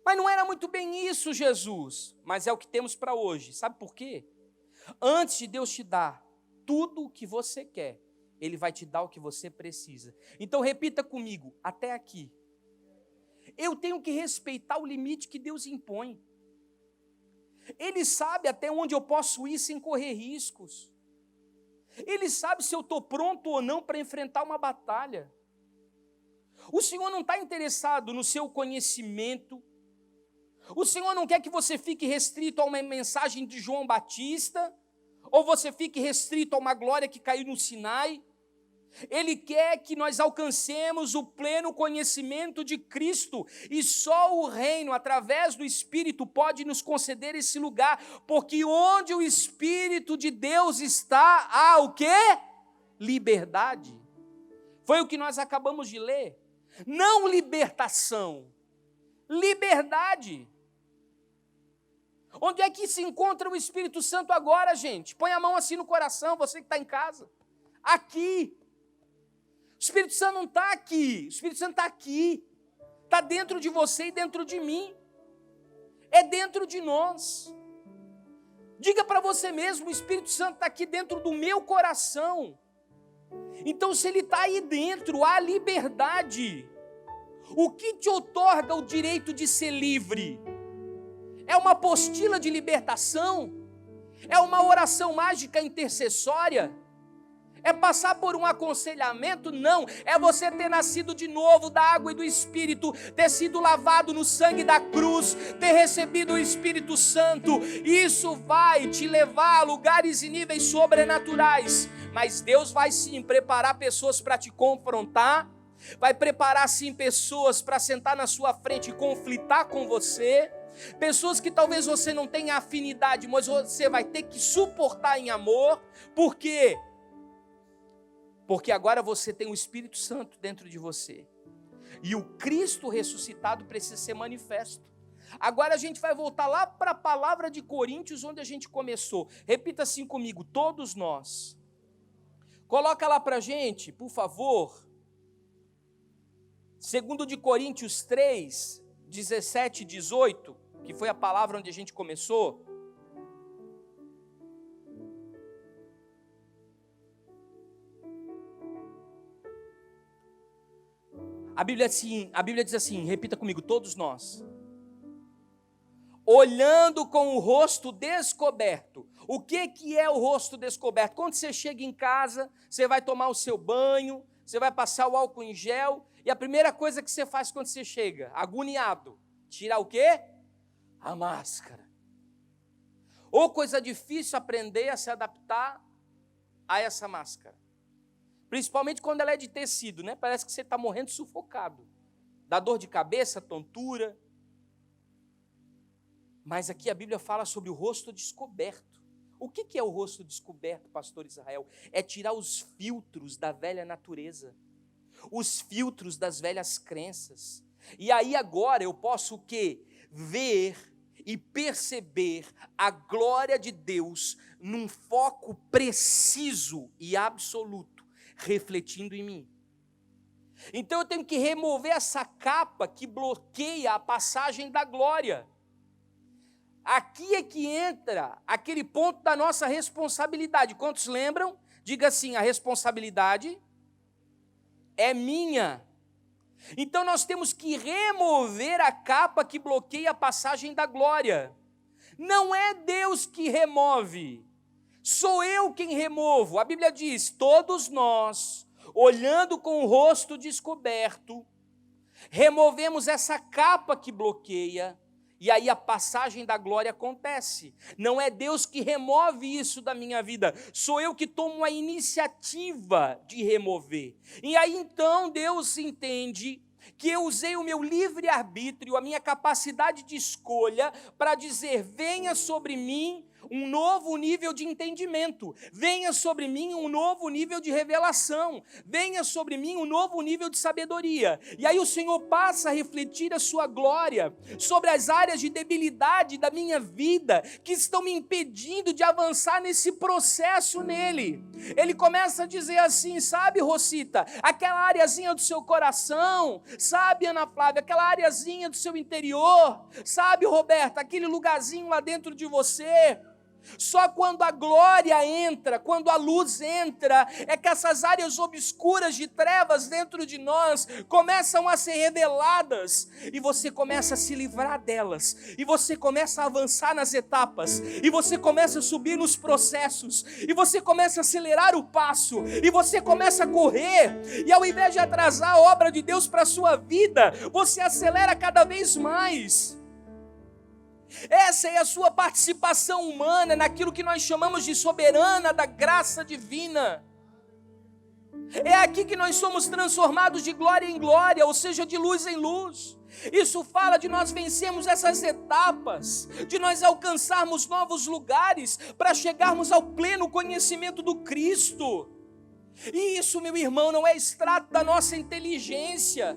Mas não era muito bem isso, Jesus, mas é o que temos para hoje. Sabe por quê? Antes de Deus te dar tudo o que você quer, Ele vai te dar o que você precisa. Então repita comigo, até aqui. Eu tenho que respeitar o limite que Deus impõe. Ele sabe até onde eu posso ir sem correr riscos. Ele sabe se eu estou pronto ou não para enfrentar uma batalha. O Senhor não está interessado no seu conhecimento. O Senhor não quer que você fique restrito a uma mensagem de João Batista, ou você fique restrito a uma glória que caiu no Sinai. Ele quer que nós alcancemos o pleno conhecimento de Cristo, e só o reino, através do Espírito, pode nos conceder esse lugar, porque onde o Espírito de Deus está, há o quê? Liberdade. Foi o que nós acabamos de ler. Não libertação, liberdade. Onde é que se encontra o Espírito Santo agora, gente? Põe a mão assim no coração, você que está em casa. Aqui. O Espírito Santo não está aqui, o Espírito Santo está aqui, está dentro de você e dentro de mim, é dentro de nós. Diga para você mesmo, o Espírito Santo está aqui dentro do meu coração. Então, se ele está aí dentro, há liberdade. O que te outorga o direito de ser livre? É uma apostila de libertação? É uma oração mágica intercessória? É passar por um aconselhamento? Não, é você ter nascido de novo da água e do Espírito, ter sido lavado no sangue da cruz, ter recebido o Espírito Santo. Isso vai te levar a lugares e níveis sobrenaturais, mas Deus vai sim preparar pessoas para te confrontar, vai preparar sim pessoas para sentar na sua frente e conflitar com você, pessoas que talvez você não tenha afinidade, mas você vai ter que suportar em amor. Por quê? Porque agora você tem o Espírito Santo dentro de você, e o Cristo ressuscitado precisa ser manifesto. Agora a gente vai voltar lá para a palavra de Coríntios, onde a gente começou. Repita assim comigo: todos nós. Coloca lá para a gente, por favor. 2 de Coríntios 3, 17 e 18, que foi a palavra onde a gente começou. A Bíblia diz assim, repita comigo: todos nós, olhando com o rosto descoberto. O que é o rosto descoberto? Quando você chega em casa, você vai tomar o seu banho, você vai passar o álcool em gel, e a primeira coisa que você faz quando você chega, agoniado, tirar o quê? A máscara. Ou coisa difícil aprender a se adaptar a essa máscara. Principalmente quando ela é de tecido, né? Parece que você está morrendo sufocado. Dá dor de cabeça, tontura. Mas aqui a Bíblia fala sobre o rosto descoberto. O que é o rosto descoberto, pastor Israel? É tirar os filtros da velha natureza, os filtros das velhas crenças. E aí agora eu posso o quê? Ver e perceber a glória de Deus num foco preciso e absoluto, refletindo em mim. Então eu tenho que remover essa capa que bloqueia a passagem da glória. Aqui é que entra aquele ponto da nossa responsabilidade. Quantos lembram? Diga assim: a responsabilidade é minha. Então nós temos que remover a capa que bloqueia a passagem da glória. Não é Deus que remove, sou eu quem removo. A Bíblia diz: todos nós, olhando com o rosto descoberto, removemos essa capa que bloqueia, e aí a passagem da glória acontece. Não é Deus que remove isso da minha vida, sou eu que tomo a iniciativa de remover. E aí então Deus entende que eu usei o meu livre-arbítrio, a minha capacidade de escolha, para dizer: venha sobre mim um novo nível de entendimento, venha sobre mim um novo nível de revelação, venha sobre mim um novo nível de sabedoria. E aí o Senhor passa a refletir a sua glória sobre as áreas de debilidade da minha vida, que estão me impedindo de avançar nesse processo nele. Ele começa a dizer assim: sabe, Rosita, aquela areazinha do seu coração, sabe, Ana Flávia, aquela areazinha do seu interior, sabe, Roberta, aquele lugarzinho lá dentro de você. Só quando a glória entra, quando a luz entra, é que essas áreas obscuras de trevas dentro de nós começam a ser reveladas, e você começa a se livrar delas, e você começa a avançar nas etapas, e você começa a subir nos processos, e você começa a acelerar o passo, e você começa a correr, e ao invés de atrasar a obra de Deus para a sua vida, você acelera cada vez mais. Essa é a sua participação humana naquilo que nós chamamos de soberana da graça divina. É aqui que nós somos transformados de glória em glória, ou seja, de luz em luz. Isso fala de nós vencermos essas etapas, de nós alcançarmos novos lugares para chegarmos ao pleno conhecimento do Cristo. E isso, meu irmão, não é extrato da nossa inteligência,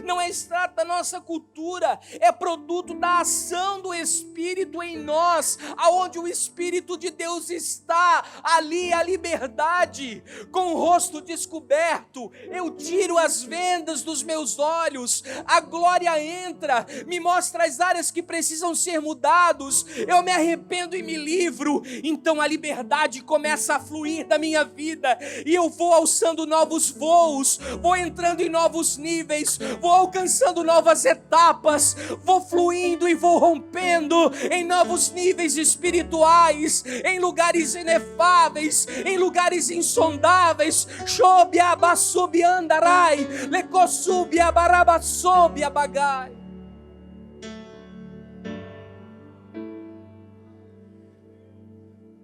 não é extrato da nossa cultura, é produto da ação do Espírito em nós. Aonde o Espírito de Deus está, ali a liberdade. Com o rosto descoberto, eu tiro as vendas dos meus olhos, a glória entra, me mostra as áreas que precisam ser mudados, eu me arrependo e me livro. Então a liberdade começa a fluir da minha vida, e eu vou alçando novos voos, vou entrando em novos níveis, vou alcançando novas etapas, vou fluindo e vou rompendo em novos níveis espirituais, em lugares inefáveis, em lugares insondáveis. Shobiabasubiandarai, lecosubiabarabasobiabagai.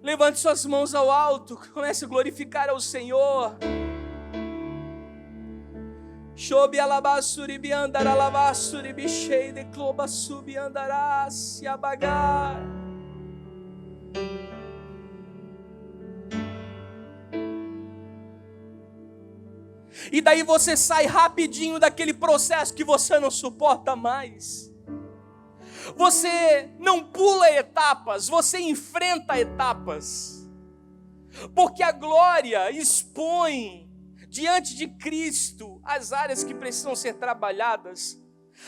Levante suas mãos ao alto, comece a glorificar ao Senhor. Shobi alabassuri biandara lavassuri bichei de cloba subi andará se abagar. E daí você sai rapidinho daquele processo que você não suporta mais. Você não pula etapas, você enfrenta etapas. Porque a glória expõe diante de Cristo as áreas que precisam ser trabalhadas.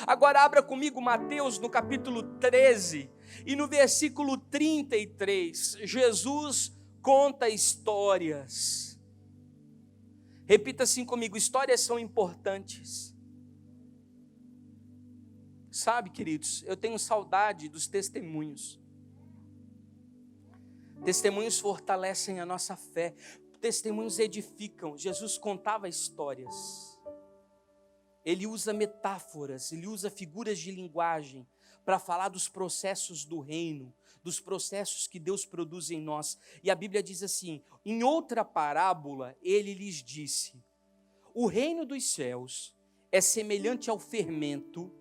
Agora abra comigo Mateus no capítulo 13 e no versículo 33. Jesus conta histórias. Repita assim comigo: histórias são importantes. Sabe, queridos, eu tenho saudade dos testemunhos. Testemunhos fortalecem a nossa fé. Testemunhos edificam. Jesus contava histórias. Ele usa metáforas, ele usa figuras de linguagem para falar dos processos do reino, dos processos que Deus produz em nós. E a Bíblia diz assim: em outra parábola, ele lhes disse: o reino dos céus é semelhante ao fermento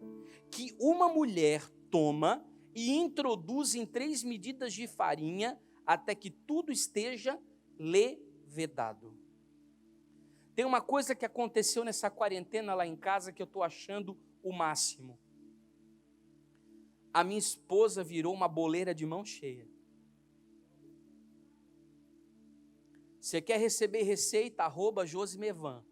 que uma mulher toma e introduz em 3 medidas de farinha até que tudo esteja levedado. Tem uma coisa que aconteceu nessa quarentena lá em casa que eu estou achando o máximo. A minha esposa virou uma boleira de mão cheia. Você quer receber receita? @Josimevan.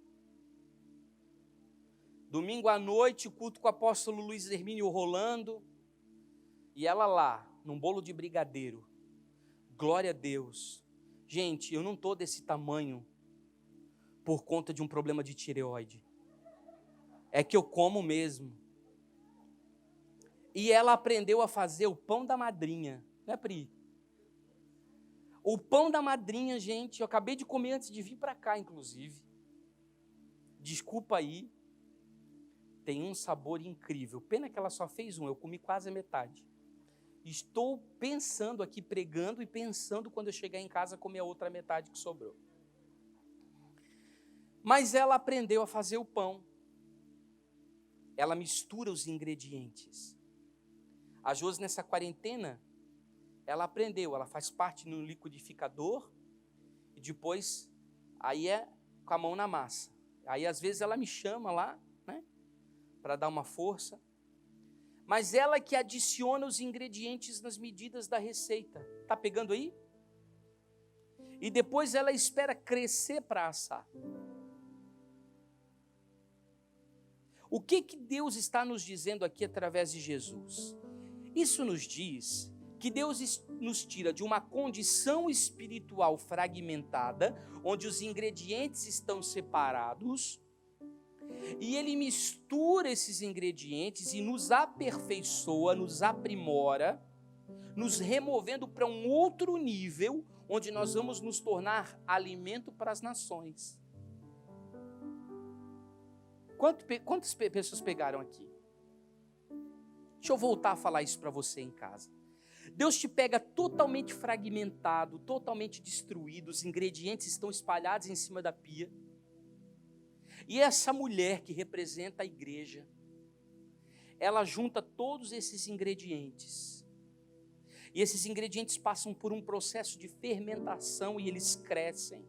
Domingo à noite, culto com o apóstolo Luiz Hermínio rolando. E ela lá, num bolo de brigadeiro. Glória a Deus. Gente, eu não estou desse tamanho por conta de um problema de tireoide. É que eu como mesmo. E ela aprendeu a fazer o pão da madrinha. Não é, Pri? O pão da madrinha, gente, eu acabei de comer antes de vir para cá, inclusive. Desculpa aí. Tem um sabor incrível. Pena que ela só fez um, eu comi quase a metade. Estou pensando aqui, pregando e pensando quando eu chegar em casa comer a outra metade que sobrou. Mas ela aprendeu a fazer o pão. Ela mistura os ingredientes. A Josi, nessa quarentena, ela aprendeu, ela faz parte no liquidificador e depois, aí é com a mão na massa. Aí, às vezes, ela me chama lá, né, para dar uma força. Mas ela que adiciona os ingredientes nas medidas da receita. Está pegando aí? E depois ela espera crescer para assar. O que Deus está nos dizendo aqui através de Jesus? Isso nos diz que Deus nos tira de uma condição espiritual fragmentada, onde os ingredientes estão separados, e Ele mistura esses ingredientes e nos aperfeiçoa, nos aprimora, nos removendo para um outro nível, onde nós vamos nos tornar alimento para as nações. Quantas pessoas pegaram aqui? Deixa eu voltar a falar isso para você em casa. Deus te pega totalmente fragmentado, totalmente destruído, os ingredientes estão espalhados em cima da pia. E essa mulher que representa a igreja, ela junta todos esses ingredientes. E esses ingredientes passam por um processo de fermentação e eles crescem.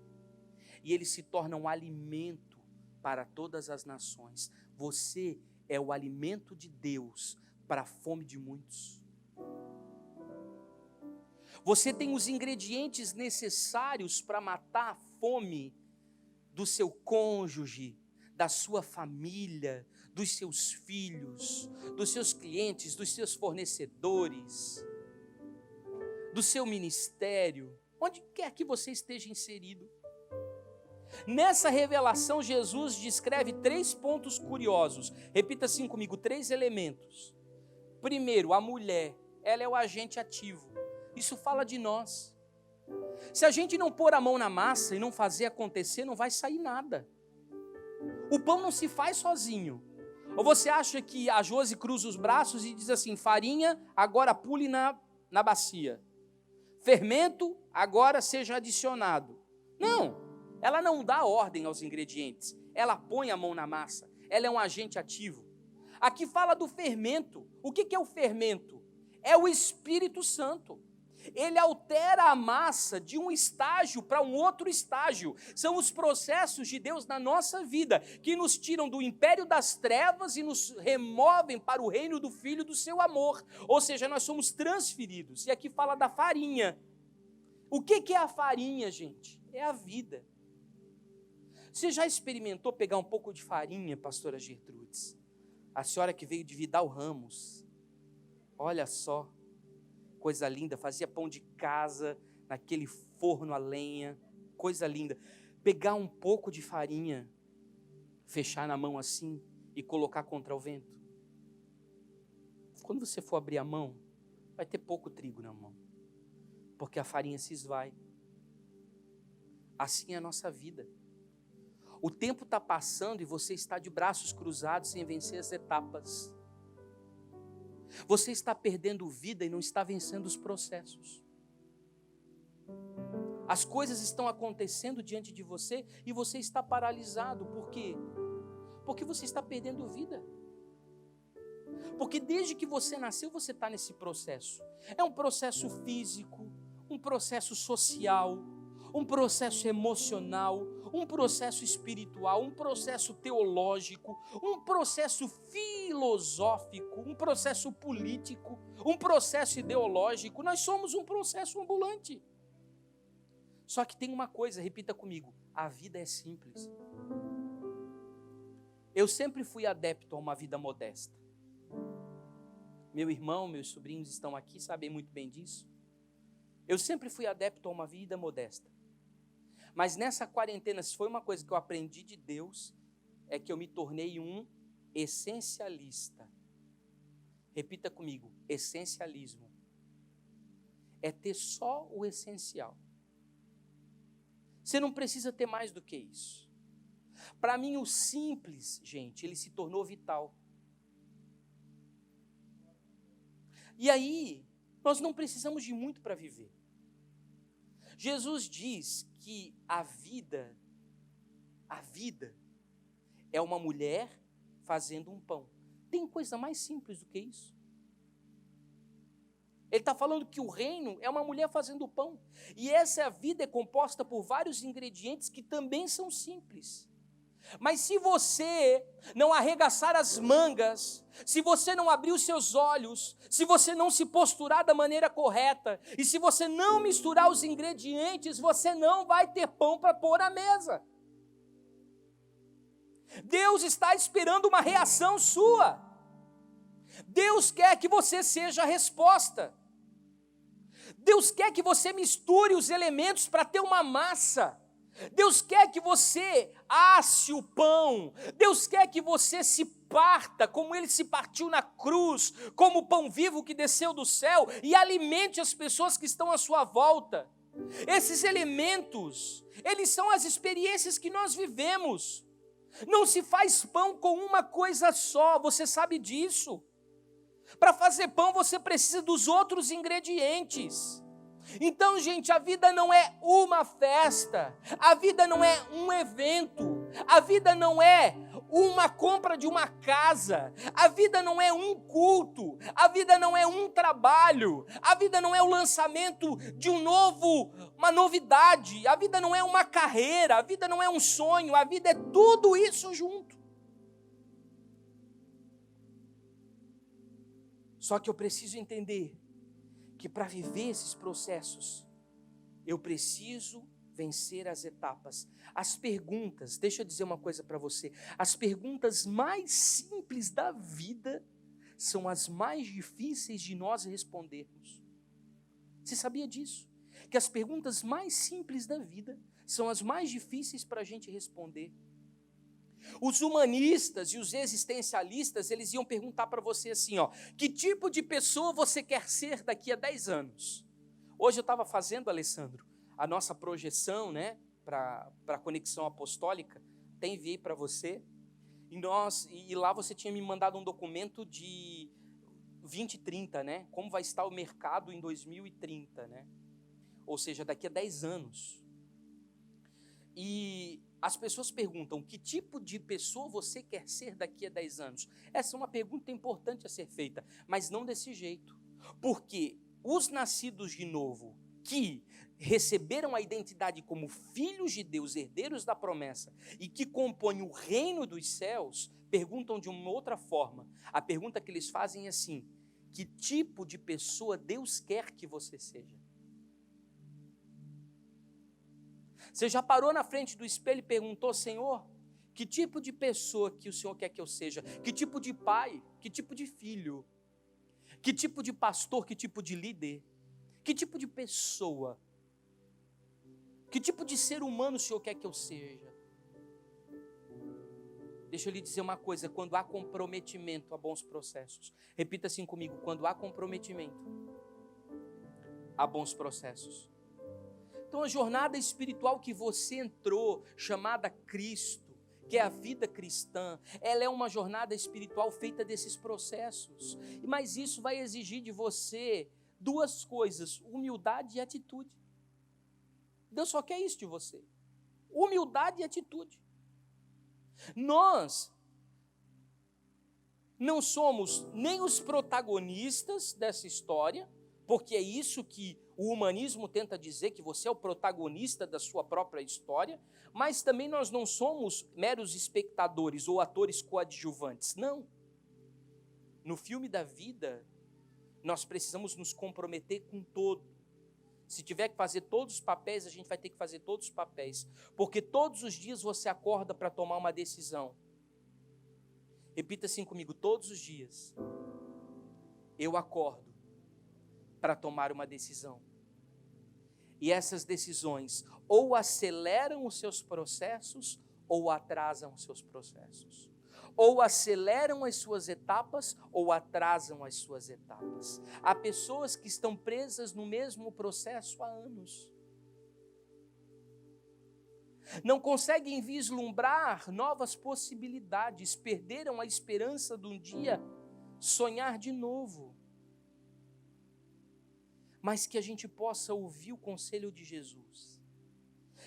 E eles se tornam alimento para todas as nações. Você é o alimento de Deus para a fome de muitos. Você tem os ingredientes necessários para matar a fome do seu cônjuge, da sua família, dos seus filhos, dos seus clientes, dos seus fornecedores, do seu ministério, onde quer que você esteja inserido. Nessa revelação, Jesus descreve 3 pontos curiosos. Repita assim comigo, 3 elementos. Primeiro, a mulher, ela é o agente ativo. Isso fala de nós. Se a gente não pôr a mão na massa e não fazer acontecer, não vai sair nada. O pão não se faz sozinho. Ou você acha que a Josi cruza os braços e diz assim: farinha, agora pule na bacia. Fermento, agora seja adicionado. Não, ela não dá ordem aos ingredientes. Ela põe a mão na massa. ela é um agente ativo. Aqui fala do fermento. O que é o fermento? É o Espírito Santo. Ele altera a massa de um estágio para um outro estágio. São os processos de Deus na nossa vida, que nos tiram do império das trevas e nos removem para o reino do Filho do seu amor. Ou seja, nós somos transferidos. E aqui fala da farinha. O que é a farinha, gente? É a vida. Você já experimentou pegar um pouco de farinha, pastora Gertrudes? A senhora que veio de Vidal Ramos. Olha só, coisa linda, fazia pão de casa, naquele forno a lenha, coisa linda. Pegar um pouco de farinha, fechar na mão assim e colocar contra o vento. Quando você for abrir a mão, vai ter pouco trigo na mão, porque a farinha se esvai. Assim é a nossa vida. O tempo está passando e você está de braços cruzados sem vencer as etapas. Você está perdendo vida e não está vencendo os processos. As coisas estão acontecendo diante de você e você está paralisado. Por quê? Porque você está perdendo vida. Porque desde que você nasceu, você está nesse processo. É um processo físico, um processo social, um processo emocional, um processo espiritual, um processo teológico, um processo filosófico, um processo político, um processo ideológico. Nós somos um processo ambulante. Só que tem uma coisa, repita comigo: a vida é simples. Eu sempre fui adepto a uma vida modesta. Meu irmão, meus sobrinhos estão aqui, sabem muito bem disso. Eu sempre fui adepto a uma vida modesta. Mas nessa quarentena, se foi uma coisa que eu aprendi de Deus, é que eu me tornei um essencialista. Repita comigo: essencialismo. É ter só o essencial. Você não precisa ter mais do que isso. Para mim, o simples, gente, ele se tornou vital. E aí, nós não precisamos de muito para viver. Jesus diz que a vida é uma mulher fazendo um pão. Tem coisa mais simples do que isso? Ele está falando que o reino é uma mulher fazendo pão. E essa vida é composta por vários ingredientes que também são simples. Mas se você não arregaçar as mangas, se você não abrir os seus olhos, se você não se posturar da maneira correta, e se você não misturar os ingredientes, você não vai ter pão para pôr à mesa. Deus está esperando uma reação sua. Deus quer que você seja a resposta. Deus quer que você misture os elementos para ter uma massa. Deus quer que você asse o pão. Deus quer que você se parta como ele se partiu na cruz, como o pão vivo que desceu do céu, e alimente as pessoas que estão à sua volta. Esses elementos, eles são as experiências que nós vivemos. Não se faz pão com uma coisa só, você sabe disso. Para fazer pão você precisa dos outros ingredientes. Então, gente, a vida não é uma festa, a vida não é um evento, a vida não é uma compra de uma casa, a vida não é um culto, a vida não é um trabalho, a vida não é o lançamento de uma novidade, a vida não é uma carreira, a vida não é um sonho, a vida é tudo isso junto. Só que eu preciso entender que para viver esses processos, eu preciso vencer as etapas. As perguntas, deixa eu dizer uma coisa para você, as perguntas mais simples da vida são as mais difíceis de nós respondermos. Você sabia disso? Que as perguntas mais simples da vida são as mais difíceis para a gente responder. Os humanistas e os existencialistas, eles iam perguntar para você assim, que tipo de pessoa você quer ser daqui a 10 anos? Hoje eu estava fazendo, Alessandro, a nossa projeção, né, para a conexão apostólica, até enviei para você, e lá você tinha me mandado um documento de 2030, né, como vai estar o mercado em 2030, né, ou seja, daqui a 10 anos. E As pessoas perguntam: que tipo de pessoa você quer ser daqui a 10 anos? Essa é uma pergunta importante a ser feita, mas não desse jeito. Porque os nascidos de novo, que receberam a identidade como filhos de Deus, herdeiros da promessa, e que compõem o reino dos céus, perguntam de uma outra forma. A pergunta que eles fazem é assim: que tipo de pessoa Deus quer que você seja? Você já parou na frente do espelho e perguntou: Senhor, que tipo de pessoa que o Senhor quer que eu seja? Que tipo de pai? Que tipo de filho? Que tipo de pastor? Que tipo de líder? Que tipo de pessoa? Que tipo de ser humano o Senhor quer que eu seja? Deixa eu lhe dizer uma coisa: quando há comprometimento, há bons processos. Repita assim comigo: quando há comprometimento, há bons processos. Então a jornada espiritual que você entrou, chamada Cristo, que é a vida cristã, ela é uma jornada espiritual feita desses processos. Mas isso vai exigir de você duas coisas: humildade e atitude. Deus só quer isso de você: humildade e atitude. Nós não somos nem os protagonistas dessa história, porque é isso que o humanismo tenta dizer, que você é o protagonista da sua própria história, mas também nós não somos meros espectadores ou atores coadjuvantes, não. No filme da vida, nós precisamos nos comprometer com todo. Se tiver que fazer todos os papéis, a gente vai ter que fazer todos os papéis, porque todos os dias você acorda para tomar uma decisão. Repita assim comigo: todos os dias eu acordo para tomar uma decisão. E essas decisões ou aceleram os seus processos ou atrasam os seus processos. Ou aceleram as suas etapas ou atrasam as suas etapas. Há pessoas que estão presas no mesmo processo há anos. Não conseguem vislumbrar novas possibilidades, perderam a esperança de um dia sonhar de novo. Mas que a gente possa ouvir o conselho de Jesus.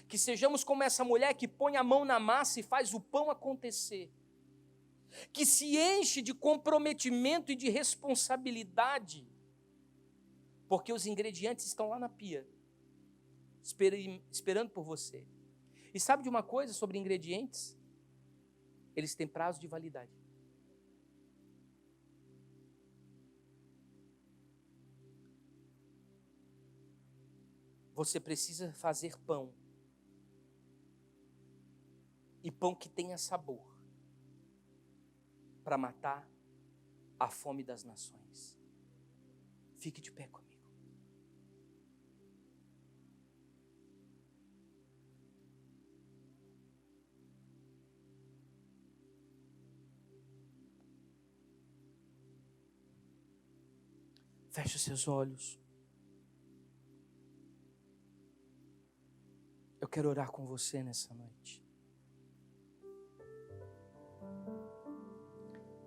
Que sejamos como essa mulher que põe a mão na massa e faz o pão acontecer. Que se enche de comprometimento e de responsabilidade, porque os ingredientes estão lá na pia, esperando por você. E sabe de uma coisa sobre ingredientes? Eles têm prazo de validade. Você precisa fazer pão. E pão que tenha sabor, para matar a fome das nações. Fique de pé comigo. Feche os seus olhos. Eu quero orar com você nessa noite.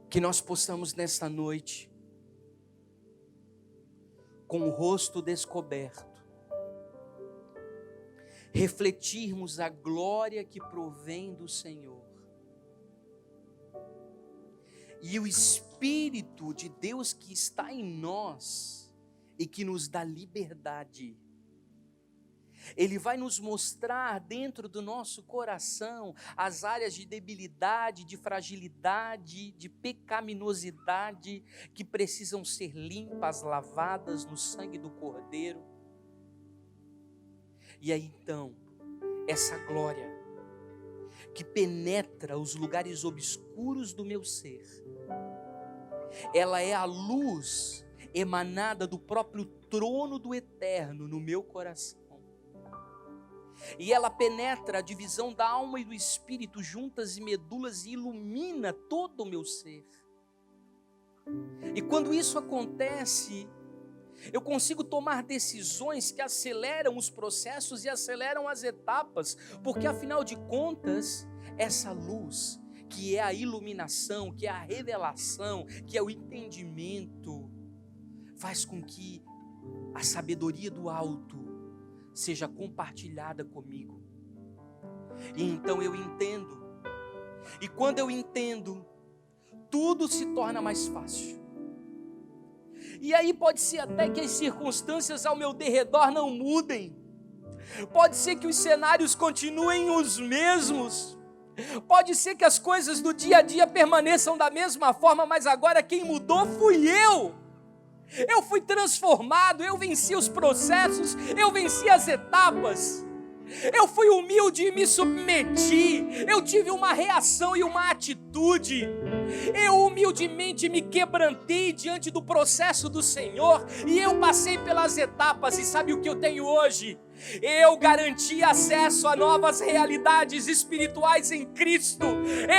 Que nós possamos nessa noite, com o rosto descoberto, refletirmos a glória que provém do Senhor. E o Espírito de Deus que está em nós e que nos dá liberdade. Ele vai nos mostrar dentro do nosso coração as áreas de debilidade, de fragilidade, de pecaminosidade que precisam ser limpas, lavadas no sangue do Cordeiro. E aí então, essa glória que penetra os lugares obscuros do meu ser, ela é a luz emanada do próprio trono do Eterno no meu coração. E ela penetra a divisão da alma e do espírito, juntas e medulas, e ilumina todo o meu ser. E quando isso acontece, eu consigo tomar decisões que aceleram os processos e aceleram as etapas, porque afinal de contas, essa luz, que é a iluminação, que é a revelação, que é o entendimento, faz com que a sabedoria do alto seja compartilhada comigo. E então eu entendo. E quando eu entendo, tudo se torna mais fácil. E aí pode ser até que as circunstâncias ao meu derredor não mudem. Pode ser que os cenários continuem os mesmos. Pode ser que as coisas do dia a dia permaneçam da mesma forma, mas agora quem mudou fui eu. Eu fui transformado, eu venci os processos, eu venci as etapas. Eu fui humilde e me submeti. Eu tive uma reação e uma atitude. Eu humildemente me quebrantei diante do processo do Senhor. E eu passei pelas etapas. E sabe o que eu tenho hoje? Eu garanti acesso a novas realidades espirituais em Cristo.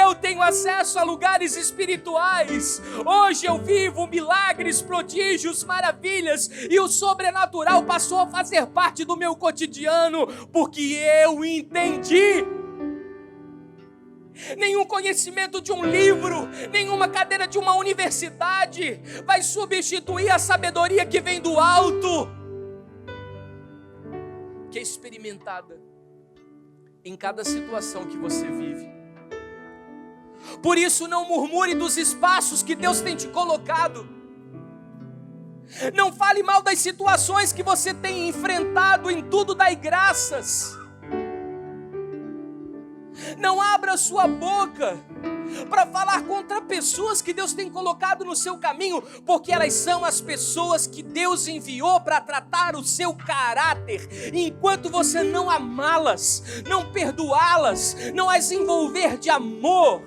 Eu tenho acesso a lugares espirituais. Hoje eu vivo milagres, prodígios, maravilhas, e o sobrenatural passou a fazer parte do meu cotidiano, porque eu entendi. Nenhum conhecimento de um livro, nenhuma cadeira de uma universidade vai substituir a sabedoria que vem do alto, que é experimentada em cada situação que você vive. Por isso, não murmure dos espaços que Deus tem te colocado. Não fale mal das situações que você tem enfrentado. Em tudo dai graças. Não abra sua boca para falar contra pessoas que Deus tem colocado no seu caminho, porque elas são as pessoas que Deus enviou para tratar o seu caráter. E enquanto você não amá-las, não perdoá-las, não as envolver de amor,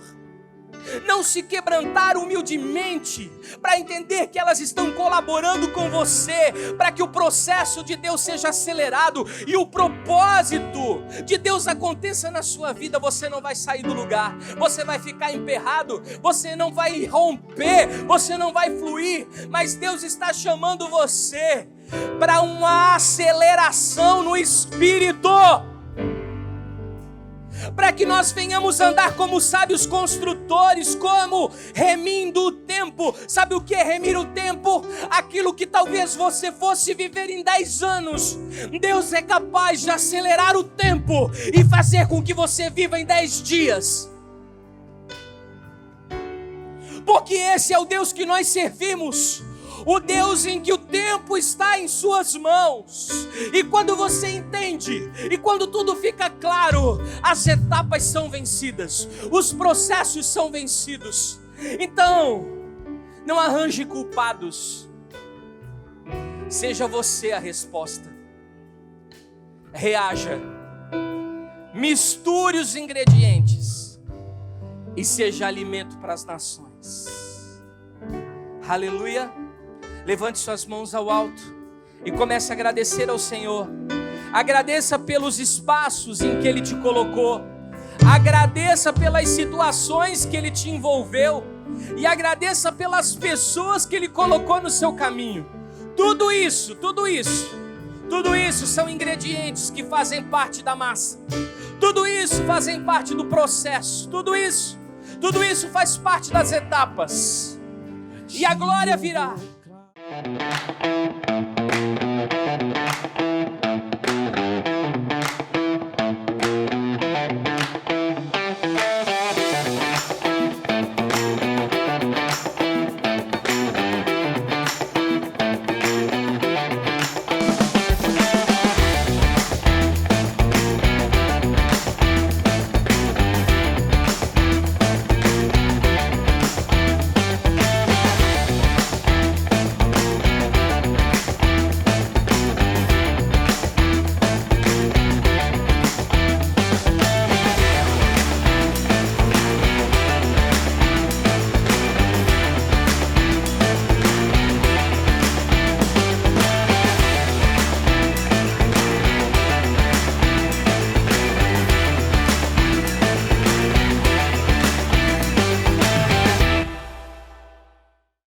não se quebrantar humildemente para entender que elas estão colaborando com você para que o processo de Deus seja acelerado e o propósito de Deus aconteça na sua vida, você não vai sair do lugar, você vai ficar emperrado, você não vai romper, você não vai fluir, mas Deus está chamando você para uma aceleração no Espírito, para que nós venhamos andar como sábios construtores, como remindo o tempo. Sabe o que é remir o tempo? Aquilo que talvez você fosse viver em 10 anos, Deus é capaz de acelerar o tempo e fazer com que você viva em 10 dias. Porque esse é o Deus que nós servimos, o Deus em que o tempo está em suas mãos. E quando você entende, e quando tudo fica claro, as etapas são vencidas, os processos são vencidos. Então, não arranje culpados, seja você a resposta. Reaja, misture os ingredientes e seja alimento para as nações. Aleluia. Levante suas mãos ao alto e comece a agradecer ao Senhor. Agradeça pelos espaços em que Ele te colocou. Agradeça pelas situações que Ele te envolveu. E agradeça pelas pessoas que Ele colocou no seu caminho. Tudo isso são ingredientes que fazem parte da massa. Tudo isso fazem parte do processo. Tudo isso faz parte das etapas. E a glória virá